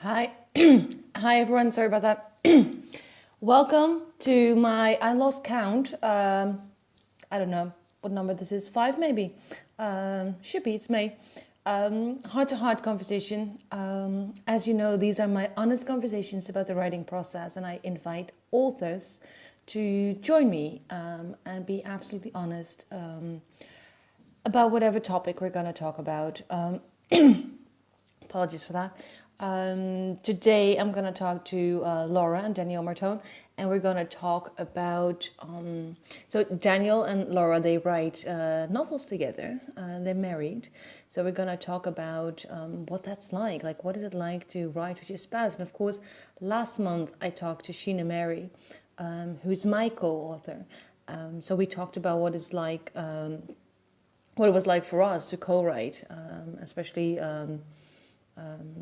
Hi, hi everyone. Sorry about that. Welcome to my. I lost count. I don't know what number this is. 5 maybe. Should be. It's May. Heart-to-heart conversation. As you know, these are my honest conversations about the writing process, and I invite authors to join me and be absolutely honest about whatever topic we're going to talk about. Apologies for that. Today I'm going to talk to Laura and Danielle Martone, and we're going to talk about. So Daniel and Laura, they write novels together. They're married, so we're going to talk about what that's like. Like, what is it like to write with your spouse? And of course, last month I talked to Sheena Mary, who's my co-author. So we talked about what it's like. What it was like for us to co-write, especially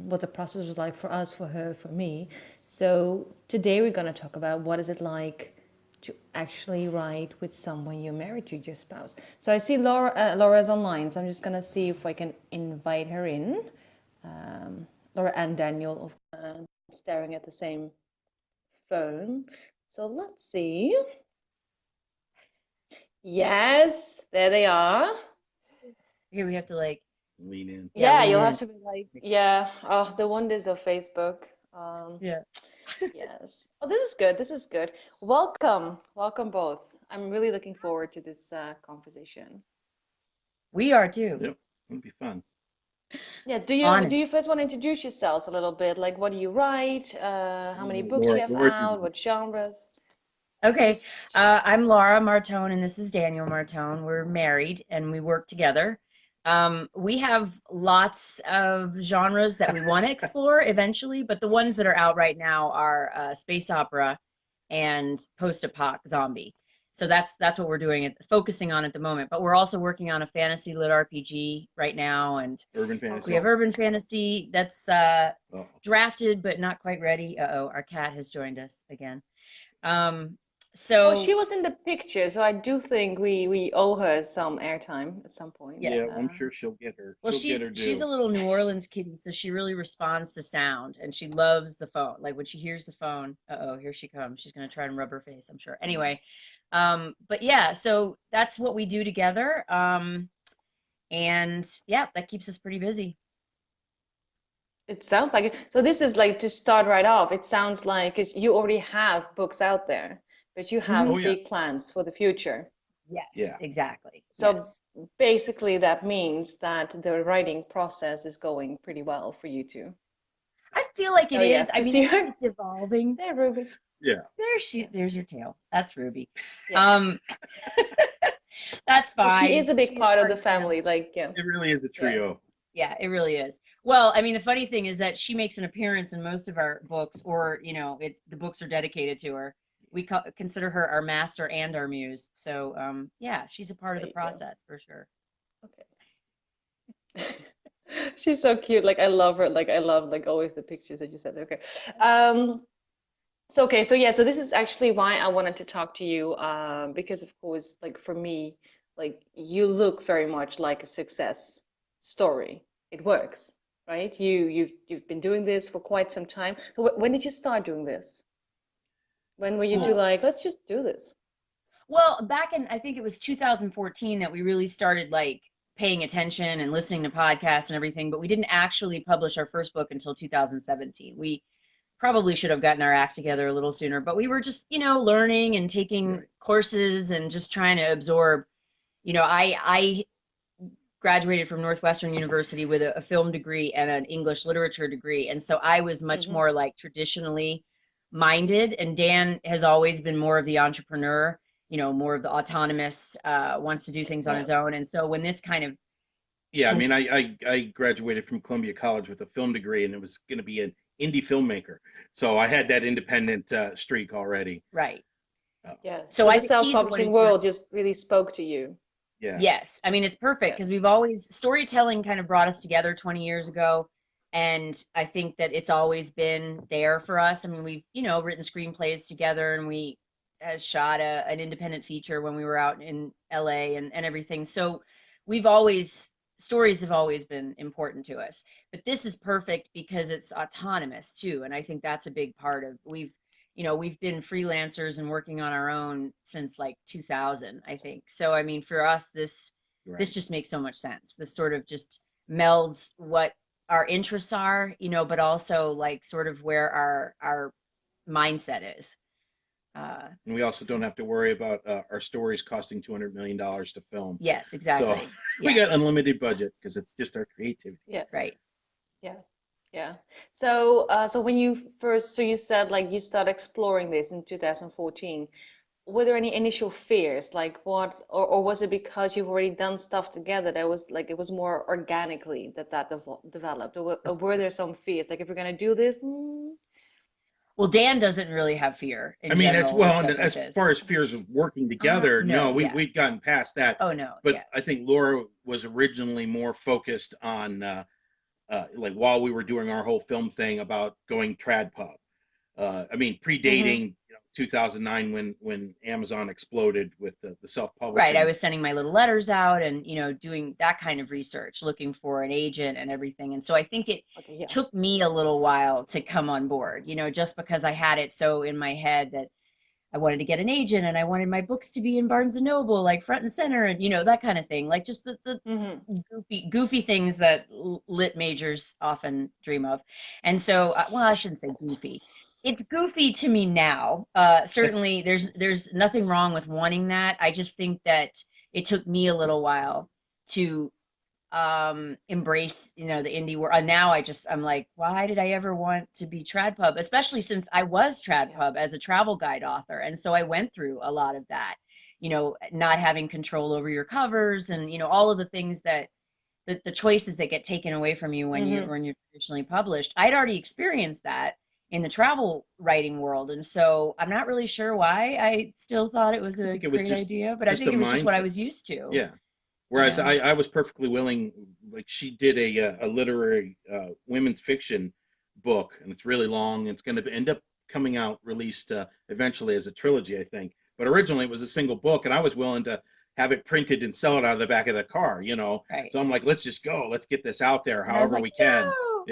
what the process was like for us, for her, for me. So today we're going to talk about what is it like to actually write with someone you're married to, your spouse. So I see Laura's online, so I'm just going to see if I can invite her in. Laura and Daniel staring at the same phone. So let's see. Yes, there they are. Here we have to like lean in. Yeah, lean you'll in. have to be like, yeah. Oh, the wonders of Facebook. Yeah. Yes. Oh, this is good. This is good. Welcome. Welcome both. I'm really looking forward to this conversation. We are too. Yep, it'll be fun. Yeah, do you Honest. first want to introduce yourselves a little bit? Like, what do you write? How many books you have Laura, out? What genres? Okay. Just I'm Laura Martone and this is Daniel Martone. We're married and we work together. We have lots of genres that we want to explore eventually, but the ones that are out right now are space opera and post-apoc zombie. So that's what we're doing, focusing on at the moment. But we're also working on a fantasy lit RPG right now, and urban oh, we fantasy. have cool. urban fantasy that's Oh, drafted but not quite ready. Uh-oh, our cat has joined us again. Um, Oh, she so was in the picture, so I do think we owe her some airtime at some point. yeah, yes. well, I'm sure she'll get her. Well, She'll get her she's a due. little New Orleans kitty, so she really responds to sound and she loves the phone. Like when she hears the phone, uh-oh, here she comes. She's gonna try and rub her face, I'm sure. Anyway, but yeah, so that's what we do together. And yeah, that keeps us pretty busy. It sounds like it. So this is like to start right off. It sounds like you already have books out there, but you Hmm. Oh have yeah, big plans for the future. Yes, yeah. exactly. So Yes. basically, that means that the writing process is going pretty well for you two. I feel like it Oh is. yes, I you mean, see I think her it's evolving. there, Ruby. Yeah. There's your tail. That's Ruby. Yeah. Um, that's Well, she is fine. a big She is part of part the of the family. family. Like, yeah, It really is a yeah. trio. Yeah, it really is. Well, I mean, the funny thing is that she makes an appearance in most of our books, or it's the books are dedicated to her. We consider her our master and our muse. So, yeah, she's a part of There the you go. process for sure. Okay. She's so cute. Like, I love her. Like, I love like always the pictures that you said. Okay. Um, So okay, so yeah, so this is actually why I wanted to talk to you, because of course, like for me, like you look very much like a success story. It works, right? You've been doing this for quite some time. So when did you start doing this? When were you two Well, Well, like, let's just do this? well, back in I think it was 2014 that we really started like paying attention and listening to podcasts and everything, but we didn't actually publish our first book until 2017. We probably should have gotten our act together a little sooner, but we were just, learning and taking right. courses and just trying to absorb. I graduated from Northwestern University with a film degree and an English literature degree, and so I was much Hmm. more like traditionally minded, and Dan has always been more of the entrepreneur, more of the autonomous, wants to do things on his Well, own. And so when this kind of yeah. I mean, cons- I graduated from Columbia College with a film degree, and it was going to be an indie filmmaker. So I had that independent streak already. right. Uh, Yeah. So So I the think he's the one self-publishing who kind of world just really spoke to you. yeah. Yes, I mean it's perfect Yeah. because we've always storytelling kind of brought us together 20 years ago, and I think that it's always been there for us. I mean, we've written screenplays together, and we shot an independent feature when we were out in LA and everything. So we've always stories have always been important to us, but this is perfect because it's autonomous too. And I think that's a big part of, we've been freelancers and working on our own since like 2000, I think. So, I mean, for us, this just makes so much sense. This sort of just melds what our interests are, but also like sort of where our mindset is. And we also don't have to worry about our stories costing $200 million to film. Yes, exactly. So we got unlimited budget because it's just our creativity. Yeah. Right. Yeah. So when you said like you started exploring this in 2014, were there any initial fears? Like what, or was it because you've already done stuff together that was like, it was more organically that developed? Or were there some fears? Like if we're gonna do this? Well, Dan doesn't really have fear in I mean, general with stuff like as this. far as fears of working together, no, we'd gotten past that. Oh no, But I think Laura was originally more focused on like while we were doing our whole film thing about going trad pub. I mean, predating 2009 when Amazon exploded with the self-publishing. Right, I was sending my little letters out and doing that kind of research, looking for an agent and everything. And so I think it took me a little while to come on board, just because I had it so in my head that I wanted to get an agent and I wanted my books to be in Barnes and Noble, like front and center, and that kind of thing, like just the goofy things that lit majors often dream of. And so, well, I shouldn't say goofy. It's goofy to me now. Certainly, there's nothing wrong with wanting that. I just think that it took me a little while to embrace the indie world. And now I'm like, why did I ever want to be trad pub, especially since I was trad pub as a travel guide author, and so I went through a lot of that, not having control over your covers and all of the things that the choices that get taken away from you when you're traditionally published. I'd already experienced that in the travel writing world, and so I'm not really sure why I still thought it was a great idea, but I think it was just what I was used to. Yeah. Whereas I was perfectly willing, like she did a literary women's fiction book, and it's really long. It's going to end up coming out released eventually as a trilogy, I think. But originally it was a single book, and I was willing to have it printed and sell it out of the back of the car, Right. So I'm like, let's just go. Let's get this out there however we can. No,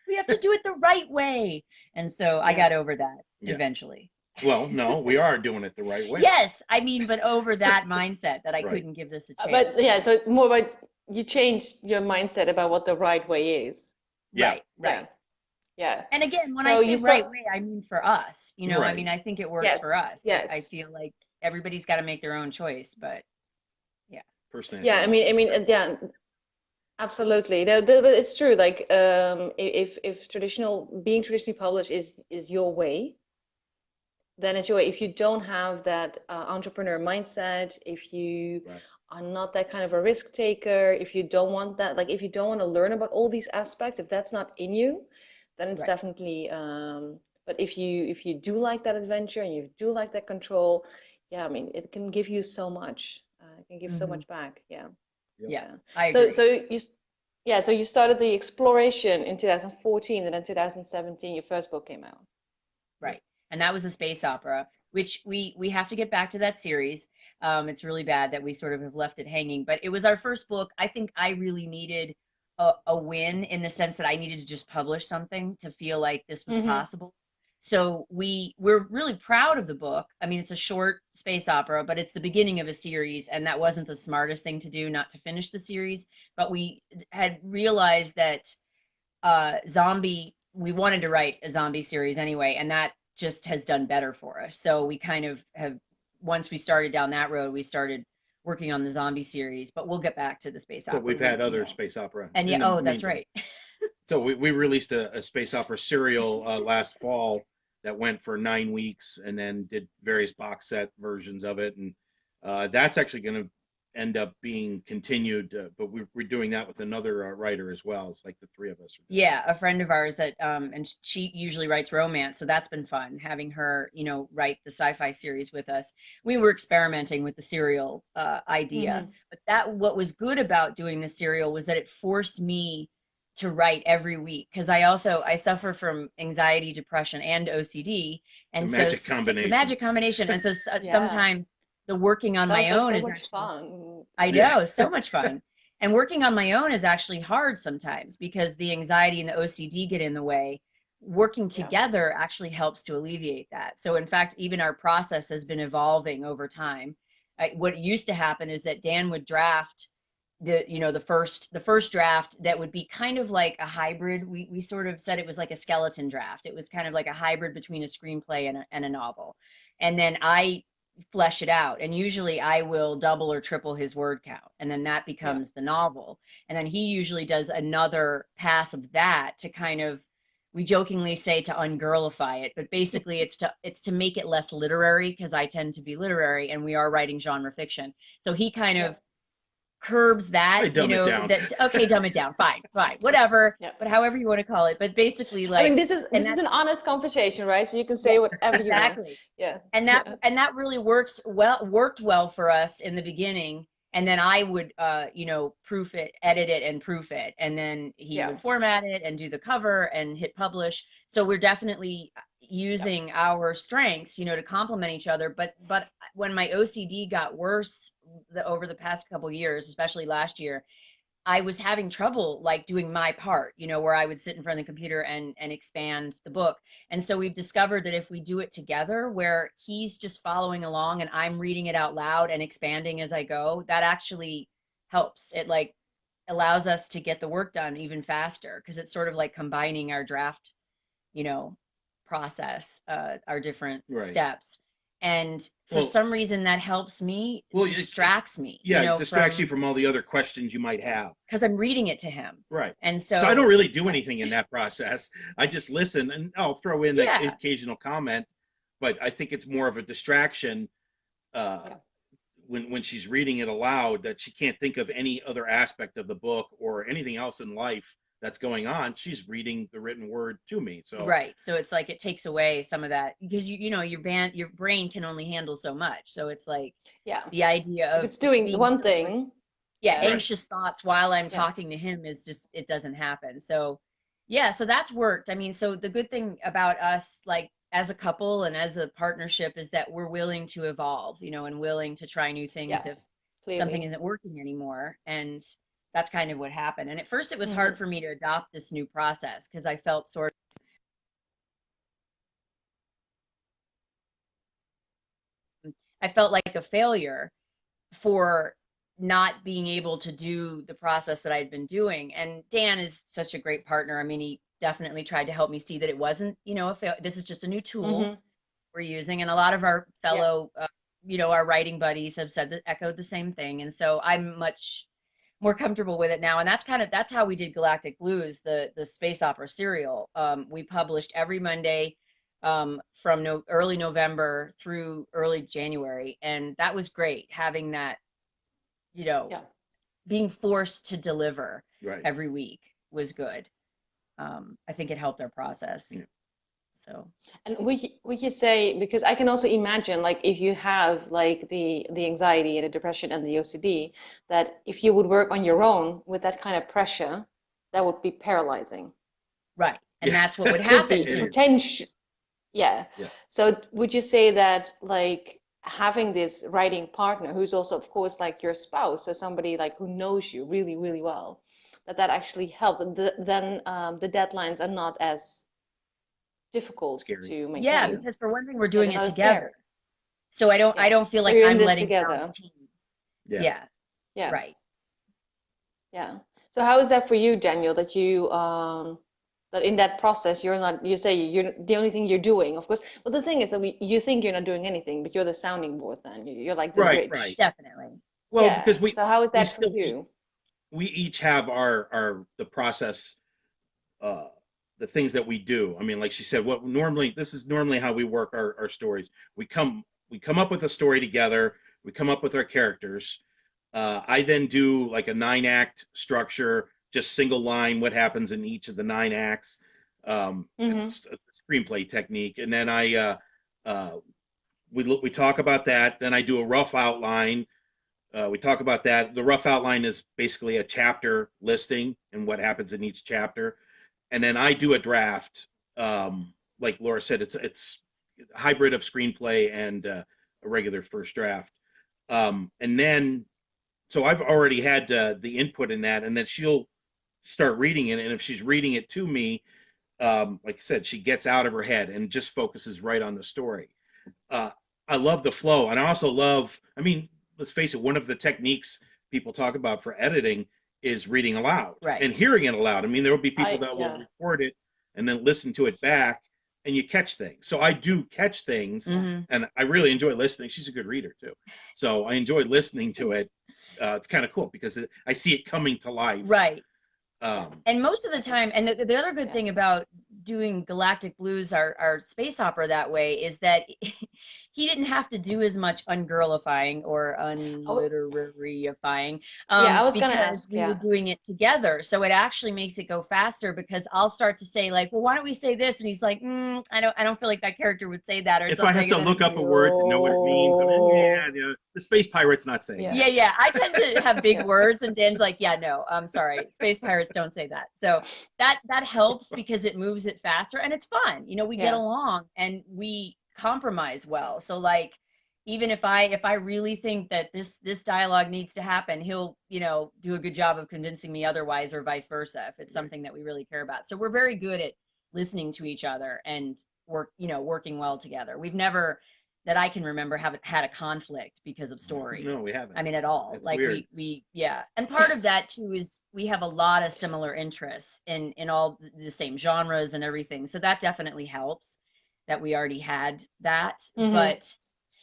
we have to do it the right way. And so I got over that eventually. Well, no, we are doing it the right way. Yes, I mean, but over that mindset that I couldn't give this a chance. But so more about you changed your mindset about what the right way is. Yeah. Right. Yeah. And again, when I say right way, I mean for us. I mean, I think it works for us. Yes. I feel like everybody's got to make their own choice, but personally. Yeah, I mean, yeah, absolutely. No, but it's true. Like, if being traditionally published is your way, then it's your way. If you don't have that entrepreneur mindset, if you are not that kind of a risk taker, if you don't want that, like if you don't want to learn about all these aspects, if that's not in you, then it's definitely. But if you do like that adventure and you do like that control, yeah, I mean, it can give you so much. It can give so much back. Yeah. I agree. So you started the exploration in 2014, and then 2017 your first book came out. Right. And that was a space opera, which we have to get back to that series. It's really bad that we sort of have left it hanging, but it was our first book. I think I really needed a win in the sense that I needed to just publish something to feel like this was possible. So we're really proud of the book. I mean, it's a short space opera, but it's the beginning of a series, and that wasn't the smartest thing to do, not to finish the series. But we had realized that we wanted to write a zombie series anyway, and that just has done better for us. So we kind of have, once we started down that road, we started working on the zombie series, but we'll get back to the space opera. But we've had other space opera. And that's right. So we released a space opera serial last fall that went for 9 weeks, and then did various box set versions of it, and that's actually going to end up being continued. But we're doing that with another writer as well. It's like the three of us. Yeah, a friend of ours that and she usually writes romance, so that's been fun having her, write the sci-fi series with us. We were experimenting with the serial idea, but what was good about doing the serial was that it forced me to write every week, because I suffer from anxiety, depression, and OCD, and the magic combination. And so sometimes the working on my own is so much fun. I know, so much fun. And working on my own is actually hard sometimes because the anxiety and the OCD get in the way. Working together actually helps to alleviate that. So in fact, even our process has been evolving over time. What used to happen is that Dan would draft the first draft that would be kind of like a hybrid. We sort of said it was like a skeleton draft. It was kind of like a hybrid between a screenplay and a novel. And then I flesh it out, and usually I will double or triple his word count, and then that becomes the novel. And then he usually does another pass of that to kind of, we jokingly say, to ungirlify it, but basically it's to make it less literary, because I tend to be literary and we are writing genre fiction. So he kind of curbs that, dumb it down. that, okay, dumb it down, fine, whatever, but however you want to call it. But basically, like, I mean, this is an honest conversation, right? So you can say whatever exactly. you want. And that really worked well for us in the beginning. And then I would proof it, edit it, and proof it, and then he would format it and do the cover and hit publish. So we're definitely using our strengths, to complement each other. But when my OCD got worse over the past couple years, especially last year, I was having trouble like doing my part, where I would sit in front of the computer and expand the book. And so we've discovered that if we do it together, where he's just following along and I'm reading it out loud and expanding as I go, that actually helps. It like allows us to get the work done even faster, because it's sort of like combining our draft, process, our different steps. And for some reason that helps me, distracts me. Yeah, it distracts you from all the other questions you might have. Because I'm reading it to him. Right. And so I don't really do anything in that process. I just listen, and I'll throw in an occasional comment, but I think it's more of a distraction when she's reading it aloud, that she can't think of any other aspect of the book or anything else in life that's going on. She's reading the written word to me. So so it's like it takes away some of that, because your brain can only handle so much. So it's like the idea of it's doing one thing, anxious thoughts while I'm talking to him is just, it doesn't happen. So so that's worked. I mean, so the good thing about us, like as a couple and as a partnership, is that we're willing to evolve, and willing to try new things if something isn't working anymore. And that's kind of what happened. And at first it was hard for me to adopt this new process, because I felt like a failure for not being able to do the process that I'd been doing. And Dan is such a great partner. I mean, he definitely tried to help me see that it wasn't, this is just a new tool we're using. And a lot of our fellow, our writing buddies have echoed the same thing. And so I'm much more comfortable with it now. And that's how we did Galactic Blues, the space opera serial. We published every Monday from early November through early January. And that was great, having that, being forced to deliver every week was good. I think it helped our process. So, and would you say, because I can also imagine, like, if you have like the anxiety and the depression and the OCD, that if you would work on your own with that kind of pressure, that would be paralyzing. Right. And that's what would happen. Potential. So would you say that, like, having this writing partner who's also, of course, like your spouse, or somebody like who knows you really, really well, that actually helps? Then the deadlines are not as difficult to maintain. Because for one thing, we're doing it together. So I don't feel like I'm letting down the team. Right. So how is that for you, Daniel, that you that in that process you say you're the only thing you're doing, of course, but the thing is that you think you're not doing anything, but you're the sounding board, then you're like the bridge. Right, definitely. Well, because so how is that for you? We each have the process, the things that we do. I mean, like she said, this is normally how we work our stories. We come up with a story together. We come up with our characters. I then do like a 9-act structure, just single line, what happens in each of the 9 acts. It's a screenplay technique. And then we talk about that. Then I do a rough outline. We talk about that. The rough outline is basically a chapter listing and what happens in each chapter. And then I do a draft. Like Laura said, it's a hybrid of screenplay and a regular first draft. And then So I've already had the input in that, and then she'll start reading it, and if she's reading it to me, like I said, she gets out of her head and just focuses right on the story. uh, I love the flow, and I also love. I mean, let's face it. One of the techniques people talk about for editing is reading aloud Right. and hearing it aloud. I mean, there will be people that will Yeah. record it and then listen to it back, and you catch things. So I do catch things, Mhm. and I really enjoy listening. She's a good reader too, so I enjoy listening to it. It's kind of cool because I see it coming to life. Right. Um, And most of the time, and the other good thing about doing Galactic Blues, our space opera, that way is that he didn't have to do as much ungirlifying or unliterary-ifying, Yeah, I was gonna because ask, we were yeah. doing it together. So it actually makes it go faster, because I'll start to say like, well, why don't we say this? And he's like, I don't feel like that character would say that, or if I something. have to And then look it's up a word to know what it means, I mean, Oh. the space pirate's not saying Yeah. that. yeah, I tend to have big Yeah. words, and Dan's like, yeah, no, I'm sorry, space pirates don't say that. So that helps because it moves it faster and it's fun. We get Yeah. along and we compromise well. So like, even if I really think that this dialogue needs to happen, he'll do a good job of convincing me otherwise, or vice versa, if it's something that we really care about. So we're very good at listening to each other and working well together. We've never, that I can remember, haven't had a conflict because of story. No, we haven't. I mean, at all. That's Like weird. we yeah. And part of that too is we have a lot of similar interests in all the same genres and everything. So that definitely helps that we already had that. Mhm. But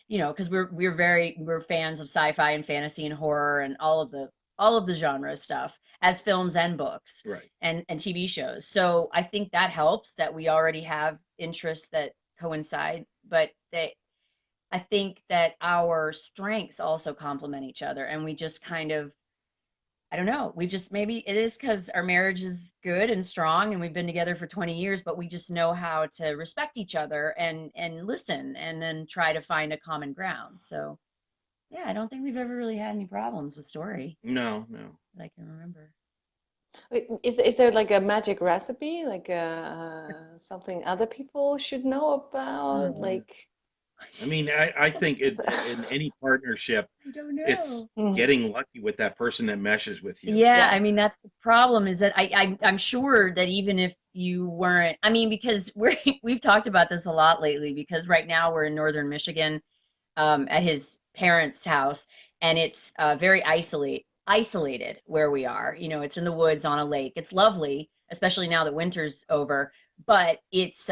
because we're fans of sci-fi and fantasy and horror and all of the genre stuff, as films and books, Right. and TV shows. So I think that helps that we already have interests that coincide, but I think that our strengths also complement each other, and we just kind of, I don't know, we just, maybe it is because our marriage is good and strong and we've been together for 20 years, but we just know how to respect each other and listen and then try to find a common ground. So yeah, I don't think we've ever really had any problems with story No. that I can remember. Wait, is there like a magic recipe, like something other people should know about? Like, I mean, I think in any partnership, I don't know. it's Mhm. getting lucky with that person that meshes with you. Yeah, Yeah. I mean, that's the problem, is that I'm sure that even if you weren't, I mean, because we've talked about this a lot lately, because right now we're in northern Michigan, at his parents' house, and it's very isolated where we are. It's in the woods on a lake. It's lovely, especially now that winter's over. But it's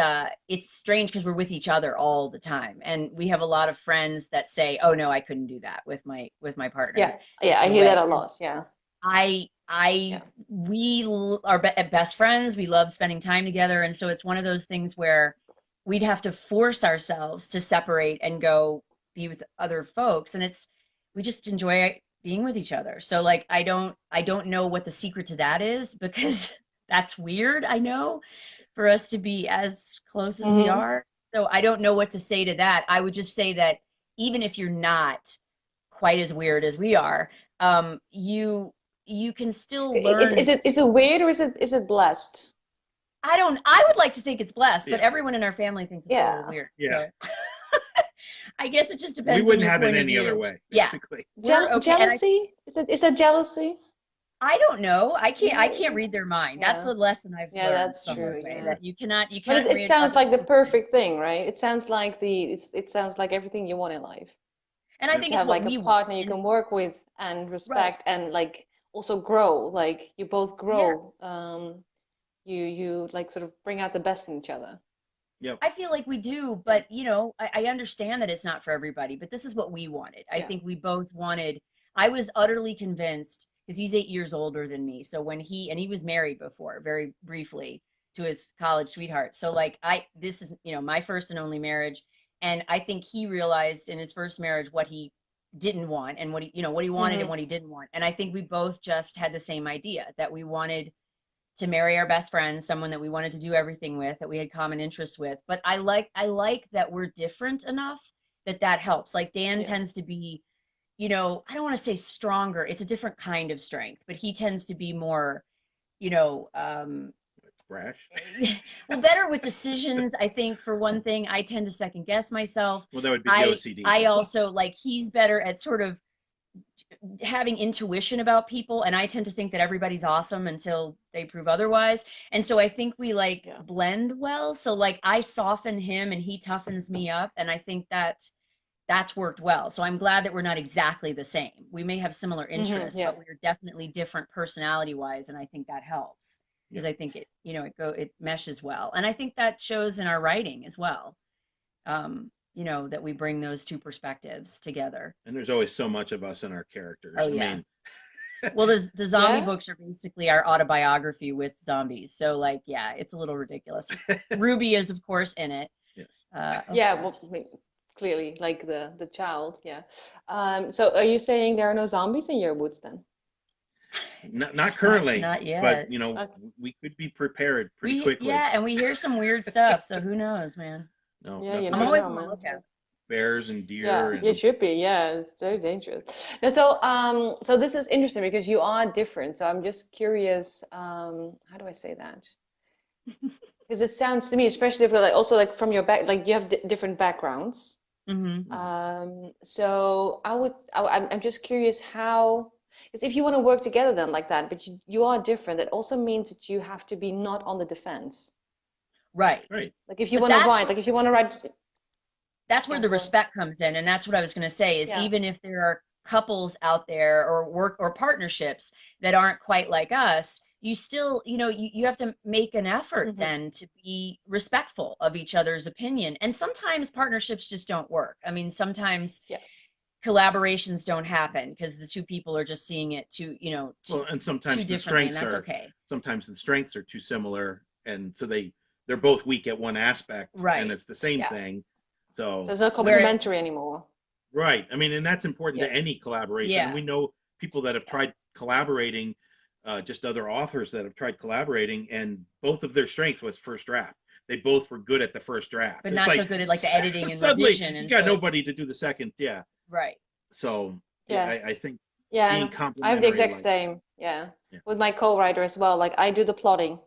strange because we're with each other all the time, and we have a lot of friends that say, "Oh no, I couldn't do that with my partner." Yeah, yeah, I No hear that way. a lot. Yeah, I yeah, we are best friends. We love spending time together, and so it's one of those things where we'd have to force ourselves to separate and go be with other folks, and we just enjoy being with each other. So like, I don't know what the secret to that is, because that's weird, I know, for us to be as close as we hmm are. So I don't know what to say to that. I would just say that even if you're not quite as weird as we are, you can still learn. Is it weird, or is it blessed? I would like to think it's blessed, but Yeah. everyone in our family thinks it's a Yeah. little weird. Yeah. So I guess it just We depends on wouldn't your have it point of any other view. way, Yeah, basically. we're okay. And Jealousy? Is that jealousy? I don't know. I can't read their mind. That's Yeah. the lesson I've Yeah, learned that's from true. this way, Yeah. that you cannot But it read sounds other like the people's minds. perfect thing, right? It sounds like it sounds like everything you want in life. And I Yeah. think To it's have what like a we want. partner you And can work with and right. respect and like also grow. Like you both Yeah. grow. You like sort of bring out the best in each other. Yep. I feel like we do, but I understand that it's not for everybody, but this is what we wanted. I Yeah. think we both wanted, I was utterly convinced, because he's 8 years older than me. So when he was married before, very briefly, to his college sweetheart. So like, this is, my first and only marriage. And I think he realized in his first marriage what he didn't want, and what he wanted and hmm what he didn't want. And I think we both just had the same idea, that we wanted to marry our best friend, someone that we wanted to do everything with, that we had common interests with. But I like that we're different enough that helps. Like Dan Yeah. tends to be, I don't want to say stronger. It's a different kind of strength, but he tends to be more, you know, um, Brash. well, better with decisions. I think, for one thing, I tend to second guess myself. Well, that would be the OCD. I also, like, he's better at sort of having intuition about people, and I tend to think that everybody's awesome until they prove otherwise. And so I think we like blend well. So like I soften him and he toughens me up, and I think that that's worked well. So I'm glad that we're not exactly the same. We may have similar interests, but we're definitely different personality wise, and I think that helps because I think it, you know, it meshes well, and I think that shows in our writing as well. You know, that we bring those two perspectives together. And there's always so much of us in our characters. Oh, yeah. Well, the zombie books are basically our autobiography with zombies. So, like, yeah, it's a little ridiculous. Ruby is, of course, in it. Yes. Well, clearly, like the child. Yeah. So, are you saying there are no zombies in your woods then? Not currently. Not yet. But you know, we could be prepared pretty quickly. Yeah, and we hear some weird stuff. So who knows, man? No, I'm always on the lookout. Bears and deer. Yeah, it should be. Yeah, it's very dangerous. Now, so this is interesting because you are different. So I'm just curious. How do I say that? Because it sounds to me, especially if you're like also like from your back, like you have different backgrounds. So I'm just curious how. Because if you want to work together then like that, but you are different, it also means that you have to be not on the defense. Right. Like if you want to write, like if you want to write. That's where the respect comes in, and that's what I was going to say is even if there are couples out there or partnerships that aren't quite like us, you still, you know, you have to make an effort then to be respectful of each other's opinion. And sometimes partnerships just don't work. I mean, sometimes collaborations don't happen because the two people are just seeing it too, you know, and sometimes the strengths are okay. Sometimes the strengths are too similar, and so they're both weak at one aspect, and it's the same thing. So it's not complementary anymore. Right. I mean, and that's important to any collaboration. And we know people that have tried collaborating, just other authors that have tried collaborating, and both of their strengths was first draft. They both were good at the first draft. But not so good at like the editing and suddenly revision. You got nobody to do the second. Yeah. Right. So I think being complementary. I have the exact same. Yeah. With my co-writer as well. Like I do the plotting.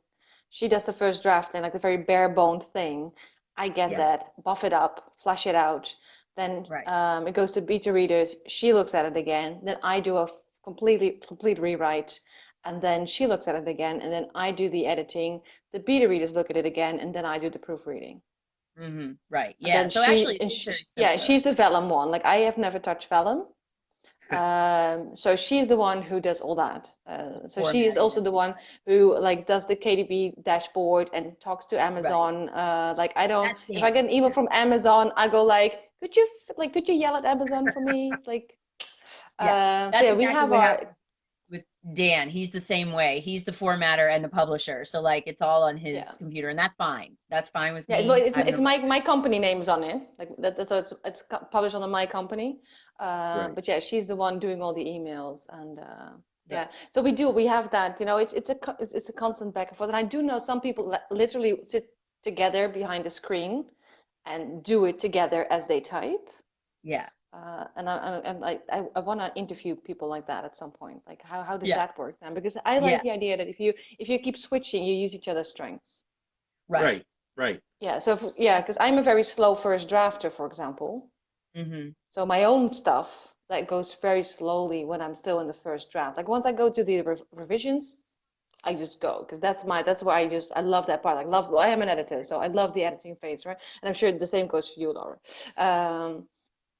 She does the first draft and like the very bare boned thing. I get that, buff it up, flesh it out. Then it goes to beta readers. She looks at it again. Then I do a complete rewrite. And then she looks at it again. And then I do the editing. The beta readers look at it again. And then I do the proofreading. Right. Yeah. So she's the vellum one. Like I have never touched vellum. So she's the one who does all that. So she is also the one who like does the KDP dashboard and talks to Amazon. Like I don't. If I get an email from Amazon, I go like, could you yell at Amazon for me? Like, we have our. With Dan, he's the same way. He's the formatter and the publisher. So like it's all on his computer, and that's fine. That's fine with me. It's my company name's on it. Like that, so it's published under my company. But yeah, she's the one doing all the emails, and so we have that. You know, it's a constant back and forth. And I do know some people that literally sit together behind a screen and do it together as they type. Yeah. And I want to interview people like that at some point. Like how does that work then? Because I like the idea that if you keep switching, you use each other's strengths. Right. Yeah. So because I'm a very slow first drafter, for example. So my own stuff that goes very slowly when I'm still in the first draft. Like once I go to the revisions, I just go because that's where I love that part. I am an editor, so I love the editing phase, right? And I'm sure the same goes for you, Laura.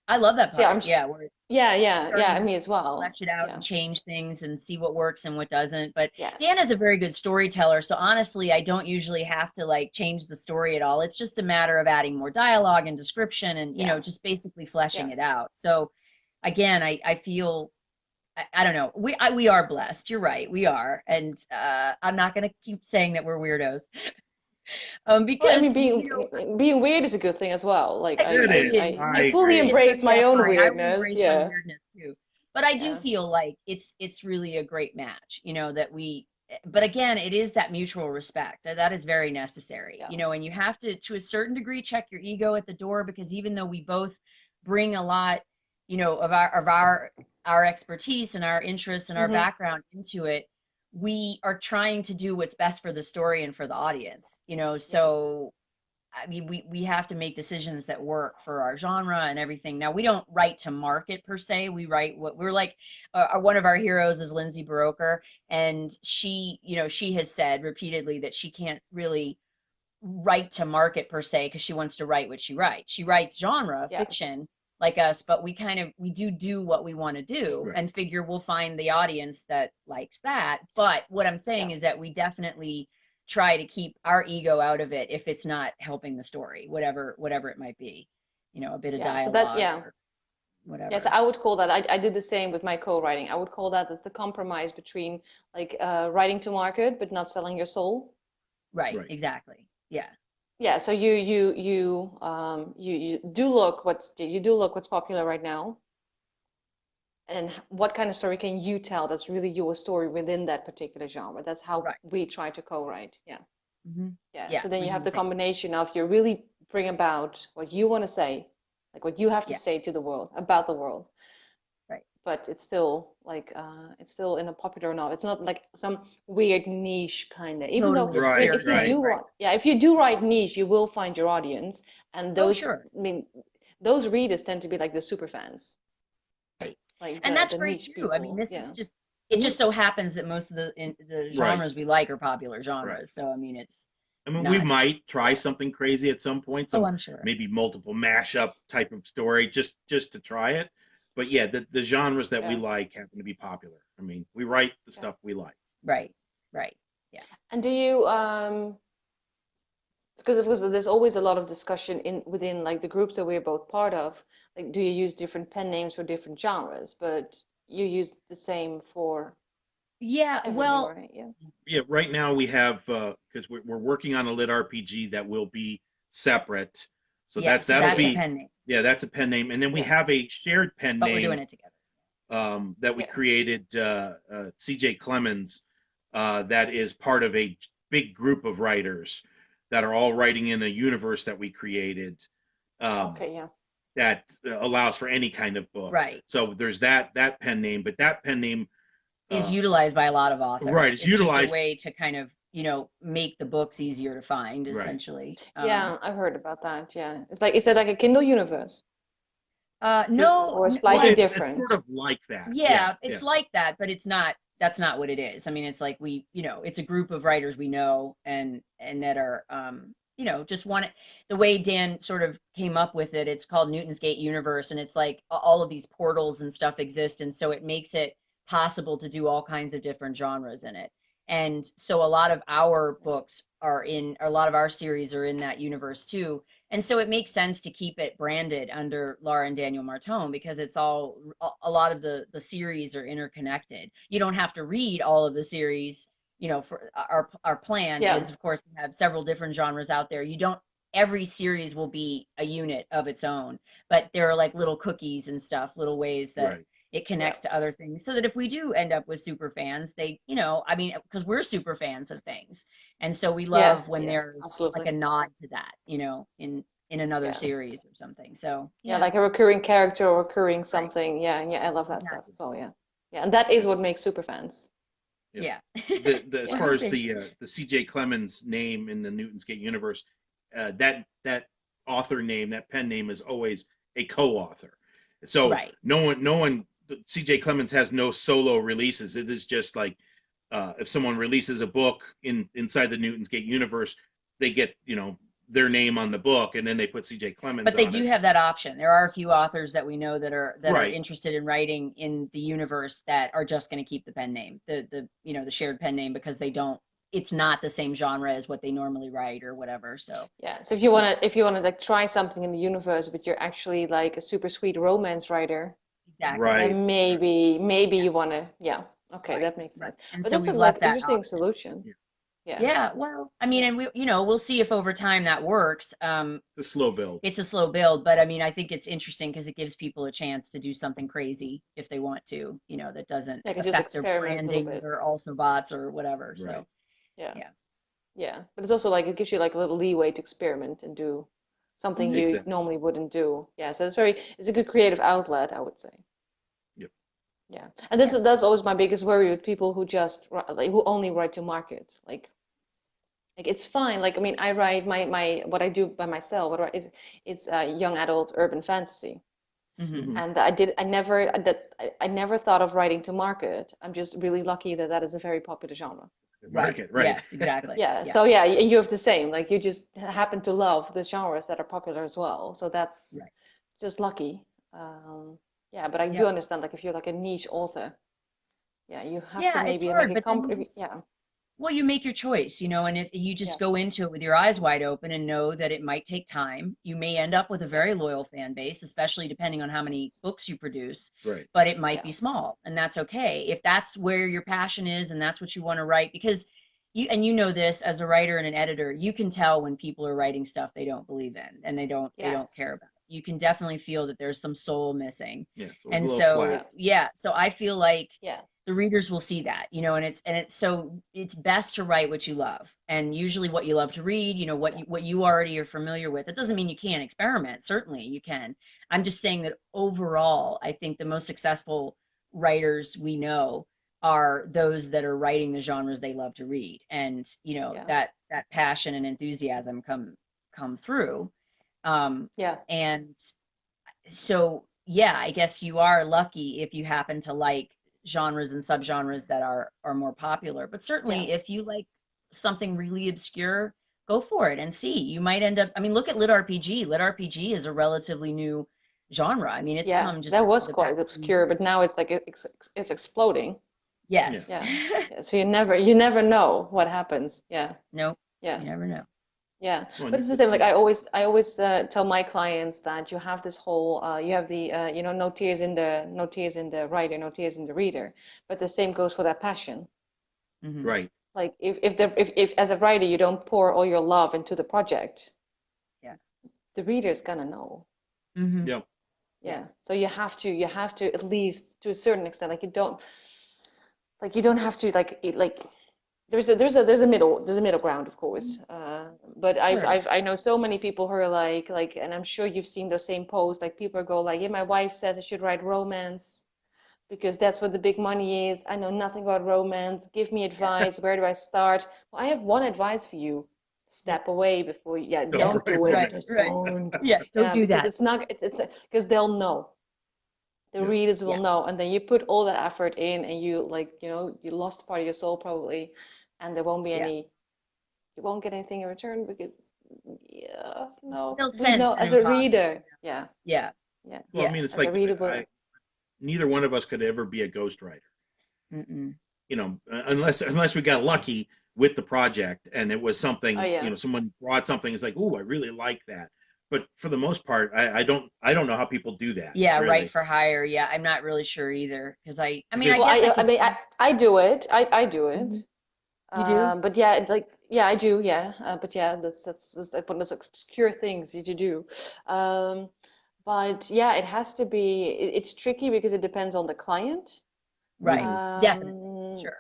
I love that part. Yeah, me as well. Flesh it out and change things and see what works and what doesn't. But Dan is a very good storyteller, so honestly, I don't usually have to like change the story at all. It's just a matter of adding more dialogue and description and you know just basically fleshing it out. So again, I feel I don't know. We are blessed. You're right. We are, and I'm not going to keep saying that we're weirdos. Because I mean, being weird is a good thing as well. Like I fully embrace my own weirdness. My weirdness too. But I do feel like it's really a great match. You know that but again, it is that mutual respect that is very necessary. You know, and you have to a certain degree check your ego at the door because even though we both bring a lot, you know, of our expertise and our interests and our background into it. We are trying to do what's best for the story and for the audience, you know, so I mean, we have to make decisions that work for our genre and everything. Now, we don't write to market per se. We write what we're like. One of our heroes is Lindsay Baroker, and she, she has said repeatedly that she can't really write to market per se because she wants to write what she writes. She writes genre Yeah. fiction like us, but we do what we want to do Right. and figure we'll find the audience that likes that. But what I'm saying is that we definitely try to keep our ego out of it if it's not helping the story, whatever it might be, a bit of Yeah. So dialogue that, or whatever. yes, I would call that. I did the same with my co-writing. I would call that as the compromise between like writing to market but not selling your soul. Right. Right. Exactly. Yeah. Yeah. So you do look what's popular right now, and what kind of story can you tell that's really your story within that particular genre. That's how Right. we try to co-write. Yeah. Mm-hmm. Yeah. Yeah. So then We you do have the the same. combination of you really bring about what you want to say, like what you have to Yeah. say to the world about the world. Right. But it's still like it's still in a popular novel. It's not like some weird niche kind of. Even though, Totally I mean, Right, if you obscure. right. do Right. write, yeah, if you do write niche, you will find your audience, and Oh, those, sure. I mean, those readers tend to be like the super fans, Right. like And the that's the great niche too. I mean, people. this is Yeah, just it just so happens that most of the Right. genres we like are popular Right. genres. So I mean, it's I mean, we not. might try yeah, something crazy at some point, Oh, some I'm sure. maybe multiple mashup type of story, just to try it. But yeah, the genres that we yeah, like happen to be popular. I mean, we write the yeah. stuff we like. Right. Right. Yeah. And do you because of course there's always a lot of discussion within like the groups that we're both part of. Like, do you use different pen names for different genres? But you use the same for Yeah. everything, Well, right? Yeah. Yeah, right now we have because we're working on a lit RPG that will be separate. So yeah. So that'll that's a Yeah. be pen name, yeah, that's a pen name, and then we Yeah. have a shared pen but we're doing name it together. that we Yeah. created, CJ Clemens, that is part of a big group of writers that are all writing in a universe that we created um, Okay. Yeah. that allows for any kind of book. Right. So there's that pen name, but that pen name, Is uh, utilized by a lot of right, authors. it's It's just a utilized. way to kind of, make the books easier to find, Right. essentially. Yeah. I've heard about that. Yeah. It's like, is it like a Kindle universe No, or Well, slightly it's different? sort of like that. yeah, Yeah, it's like that, but that's not what it is. I mean, it's like it's a group of writers we know and that are, just want it. The way Dan sort of came up with it, it's called Newton's Gate Universe, and it's like all of these portals and stuff exist, and so it makes it possible to do all kinds of different genres in it. And so a lot of our books a lot of our series are in that universe too. And so it makes sense to keep it branded under Laura and Daniel Martone because it's all a lot of the series are interconnected. You don't have to read all of the series. For our plan Yeah. is, of course, we have several different genres out there. You don't Every series will be a unit of its own, but there are like little cookies and stuff, little ways that right. it Yeah. connects to other things so that if we do end up with super fans, they, I mean, because we're super fans of things. And so we Yeah. love when Yeah. there's like Absolutely. a nod to that, in another Yeah. series or something. So Yeah. yeah, Like a recurring character or recurring right, something. Yeah. Yeah. I love that stuff exactly. as well. Yeah. Yeah. And that is what makes super fans. Yeah. Yeah. The as Yeah. far as Okay. the C.J. Clemens name in the Newton's Gate universe, that author name, that pen name is always a co-author. So Right. no one, C.J. Clemens has no solo releases. It is just like if someone releases a book inside the Newton's Gate universe, they get their name on the book, and then they put C.J. Clemens But they on do it. have that option. There are a few authors that we know that are Right. interested in writing in the universe that are just going to keep the pen name, the shared pen name, because it's not the same genre as what they normally write or whatever. So Yeah. So if you wanna like try something in the universe, but you're actually like a super sweet romance writer, exactly. Right. then maybe you wanna, yeah. Okay, Right. that makes Right. sense. And But so that's a we've like left that interesting option. solution. Yeah. Yeah. Yeah, well, I mean, Yeah. and we'll see if over time that works. It's a slow build. It's a slow build, but I mean, I think it's interesting because it gives people a chance to do something crazy if they want to, that doesn't Yeah, I could just affect their experiment a little branding bit. or also bots or whatever. Right. So, Yeah. yeah. Yeah. But it's also like it gives you like a little leeway to experiment and do something Mhm. you Exactly. normally wouldn't do. Yeah. So it's a good creative outlet, I would say. Yep. Yeah. And Yeah. that's always my biggest worry with people who just like who only write to market. Like Like it's fine. Like I mean, I write my what I do by myself. What I, is it's young adult urban fantasy, Hmm. and I never thought of writing to market. I'm just really lucky that that is a very popular genre. Right. Market, right? Yes, exactly. Yeah. Yeah. So yeah, and you have the same. Like you just happen to love the genres that are popular as well. So that's Right. just lucky. Yeah, but I do Yep. understand. Like if you're like a niche author, yeah, you have to Yeah, it's maybe make hard, a but then comp. you just Yeah. well, you make your choice, and if you Yeah. just go into it with your eyes wide open and know that it might take time, you may end up with a Yeah. very loyal fan base, especially depending on how many books you produce, Right. but it might Yeah. be small, and that's okay. If that's where your passion is and that's what you want to write, because you know this as a writer and an editor, you can tell when people are writing stuff they don't believe in and they don't care Yes. about. You can definitely feel that there's some soul missing. Yeah, so it was a And little so, flat. Yeah. yeah, so I feel like Yeah. the readers will see that, and it's so it's best to write what you love, and usually what you love to read, Yeah. what you already are familiar with. It doesn't mean you can't experiment. Certainly you can. I'm just saying that overall, I think the most successful writers we know are those that are writing the genres they love to read, and Yeah. that passion and enthusiasm come through. um Yeah. and so yeah, I guess you are lucky if you happen to like genres and subgenres that are more popular. But Yeah. certainly if you like something really obscure, go for it and see. You might end up, I mean, look at lit RPG. Lit RPG is a relatively new genre. I mean, it's Yeah. come just That over was the past quite few obscure, but years. now it's like it's exploding. Yeah. Yes. Yeah. Yeah. So you never know what happens. Yeah. Nope. Yeah. You never know. Yeah. Well, But it's the same. Like I always tell my clients that you have this whole you have the no tears in the writer, no tears in the reader. But the same goes for that passion. Hmm. right. Like if as a writer you don't pour all your love into the project, Yeah. the reader's gonna know. Hmm. Yeah. Yeah. Yeah. So you have to at least to a certain extent, you don't have to like there's a middle ground, of course. But Sure. I know so many people who are like, and I'm sure you've seen those same posts. Like people go like, yeah, my wife says I should write romance because that's what the big money is. I know nothing about romance. Give me Yeah. advice. Where do I start? Well, I have one advice for you. Yeah. Step away before you, yeah, Don't Yeah. don't write do it. Right. romance. Just Right. don't. Yeah. Don't Yeah, do because that. it's not, it's because they'll know. The Yeah. readers will Yeah. know, and then you put all that effort in, and you you lost part of your soul probably, and there won't be Yeah. any, you won't get anything in return because, yeah, no, They'll we sense know an as a imposter. reader, yeah, Yeah. yeah, Well, I Yeah. mean, it's as a like reader, will, neither one of us could ever be a ghostwriter. Mm-mm. Unless we got lucky with the project and it was oh something, yeah, someone brought something. It's like, oh, I really like that. But for the most part, I don't know how people do that, Yeah, right really. for hire. Yeah, I'm not really sure either because I mean, I Because well, guess I I could mean, I see. I do it, I do it, Mhm. You do? but yeah, it's like, yeah, I do, yeah, but yeah, that's like one of those obscure things you to do, um, but yeah, it has to be, it's tricky because it depends on the client. Right. hmm Definitely. Um, Sure.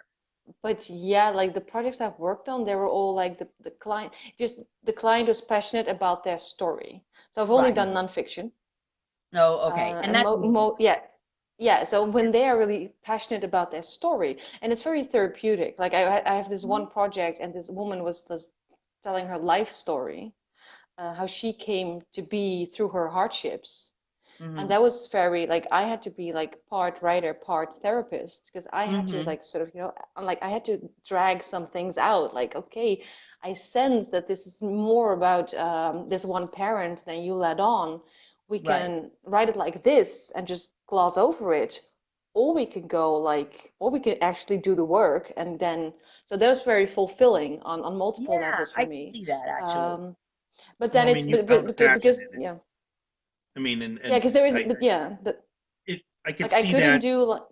but yeah, like the projects I've worked on, they were all like the client, just the client was passionate about their story. So I've only Right. done hmm nonfiction, Oh, okay. And and that's a little yeah, different. yeah. So Yeah. when they are really passionate about their story, and it's very therapeutic. Like I have this Mhm. one project, and this woman was telling her life story, how she came to be through her hardships. And Mhm. that was very like I had to be like part writer, part therapist because I had to Mhm. like sort of, like I had to drag some things out. Like, okay, I sense that this is more about this one parent than you let on. We Right. can write it like this and just gloss over it, or we can go like, or we can actually do the work and then. So that was very fulfilling on multiple Yeah, levels for I can me. see that actually. Um, but Well, then I it's mean, you found a passion because in it. yeah, I mean, yeah, and because there is, I but yeah, the, I could like I see couldn't that. do like, go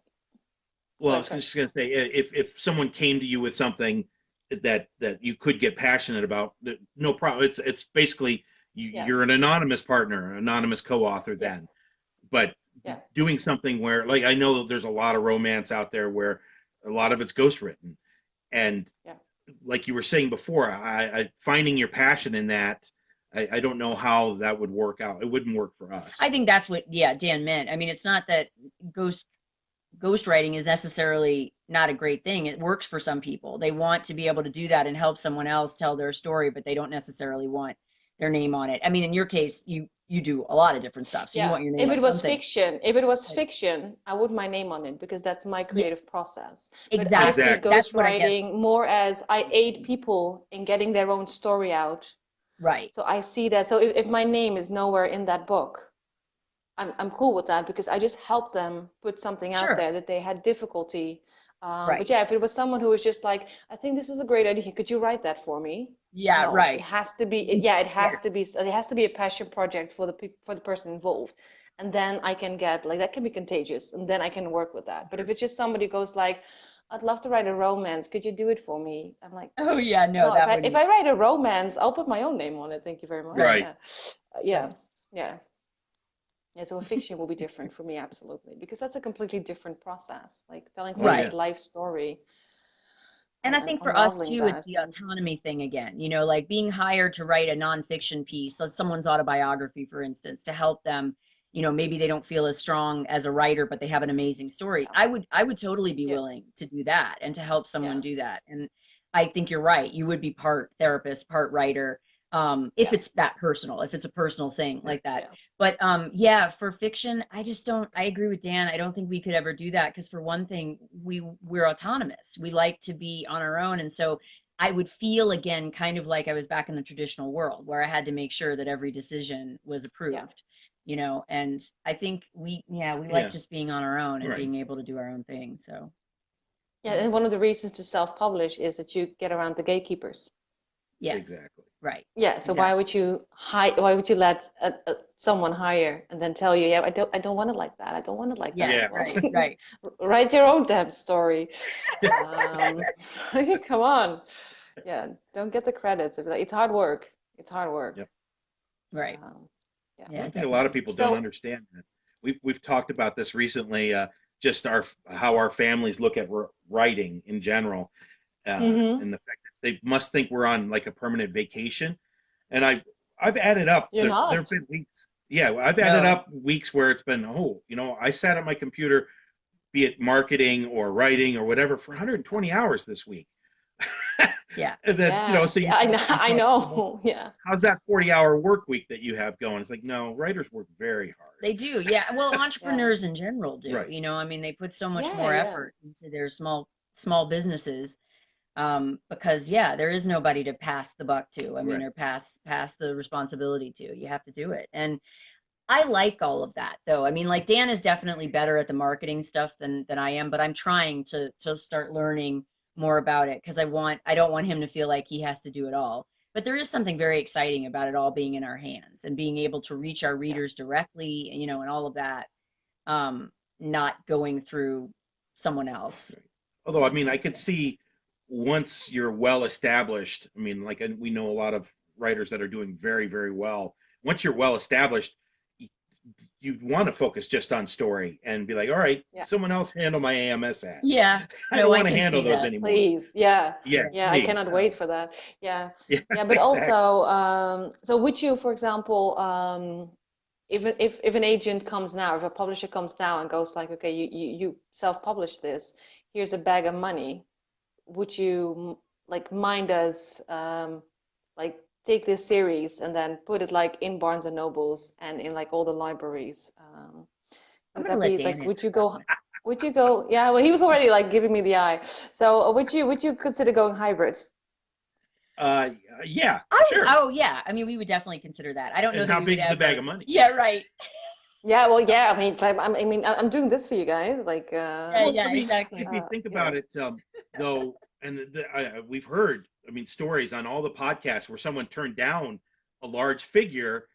Well, I ahead, was sorry. just going to say, if someone came to you with something that you could get passionate about, no problem. It's basically Yeah, you're an anonymous partner, an anonymous co-author yeah, then. But yeah, doing something where, like, I know that there's a lot of romance out there where a lot of it's ghostwritten, and yeah, like you were saying before, I finding your passion in that, I don't know how that would work out. It wouldn't work for us. I think that's what, yeah, Dan meant. I mean, it's not that ghost ghostwriting is necessarily not a great thing. It works for some people. They want to be able to do that and help someone else tell their story, but they don't necessarily want their name on it. I mean, in your case, you do a lot of different stuff, so you Yeah, want your name if on it was something. fiction, if it was Right. fiction, I would my name on it because that's my Yeah, creative process. But I exactly. see Exactly. That's what I guess. ghostwriting more as I aid people in getting their own story out. Right. So I see that. So if my name is nowhere in that book, I'm cool with that because I just help them put something out Sure. there that they had difficulty. But Right. yeah, if it was someone who was just like, I think this is a great idea, could you write that for me? Yeah, No, it right. has to be, yeah, Yeah. it has to be a passion project for for the person involved. And then I can get, like, that can be contagious, and then I can work with that. But if it's just somebody goes like, I'd love to write a romance, could you do it for me? I'm like, Oh yeah, no, no, that if wouldn't. I write a romance, I'll put my own name on it. Thank you very much. Right. Right. Yeah. Yeah. Right. Yeah. Yeah, so a fiction will be different for me, absolutely, because that's a completely different process, like telling Oh yeah. somebody's Right. life story And I think and for us modeling too, it's that. the autonomy thing again, like being hired to write a nonfiction piece, so someone's autobiography, for instance, to help them, maybe they don't feel as strong as a writer, but they have an amazing story. Yeah, I would totally be yeah, willing to do that and to help yeah, someone do that. And I think you're right. You would be part therapist, part writer, if yeah, it's that personal, if it's a personal thing Yeah. like that. yeah, But yeah, for fiction, I just don't, I agree with Dan. I don't think we could ever do that because for one thing, we're autonomous. We like to be on our own. And so I would feel again kind of like I was back in the traditional world where I had to make sure that every decision was yeah. approved, and I think we like Yeah. just being on our own and Right. being able to do our own thing. So Yeah, and one of the reasons to self-publish is that you get around the gatekeepers. yes, Exactly. right, Yeah, so exactly. why would you let someone hire and then tell you, yeah, I don't want it like that. I don't want it like Yeah, that. Yeah. Well, right, right. write your own damn story. Um, come on. Yeah, don't get the credits. It's hard work. It's hard work. Yep. Right. Um, yeah. Yeah, I think a lot of definitely. people don't So, understand that. We've talked about this recently. Just how our families look at writing in general, hmm and the fact that they must think we're on like a permanent vacation. And I've added up. you're There have not. been weeks. Yeah, I've added No. up weeks where it's been, I sat at my computer, be it marketing or writing or whatever, for 120 hours this week. Yeah. And then, Yeah, so yeah, I know, you I talk, know. Yeah, how's that 40-hour work week that you have going? It's like, no, writers work very hard. They do. Yeah. Well, yeah, entrepreneurs in general do. Right. I mean, they put so much yeah, more yeah, effort into their small businesses, because yeah, there is nobody to pass the buck to. I mean, Right. or pass the responsibility to. You have to do it. And I like all of that though. I mean, like Dan is definitely better at the marketing stuff than I am, but I'm trying to start learning more about it because I don't want him to feel like he has to do it all. But there is something very exciting about it all being in our hands and being able to reach our yeah, readers directly, and all of that, not going through someone else. Although, I mean, I could Yeah. see once you're well established, I mean, like, and we know a lot of writers that are doing very, very well. Once you're well established, you, you want to focus just on story and be like, all right, yeah. someone else handle my AMS ads. Yeah. I don't No, I want to can handle see those that. anymore. Please, yeah, Yeah, yeah. I please. cannot wait for that. Yeah, Yeah, yeah. But exactly. also, so would you, for example, if an agent comes now, if a publisher comes now and goes like, okay, you self-publish this, here's a bag of money, would you like mind us like take this series and then put it like in Barnes and Nobles and in like all the libraries? I'm Would gonna that let be Dan like, answer that one. would you go, yeah, well, he was already like giving me the eye. So would you consider going hybrid? Uh, yeah, sure. Oh yeah. I mean, we would definitely consider that. I don't know And that how we would big's the bag ever. of money? Yeah, right. Yeah, well, yeah, I mean, I'm doing this for you guys, like, Yeah, Well, I yeah, mean, exactly. if you think you know, about it, though, and we've heard, I mean, stories on all the podcasts where someone turned down a large figure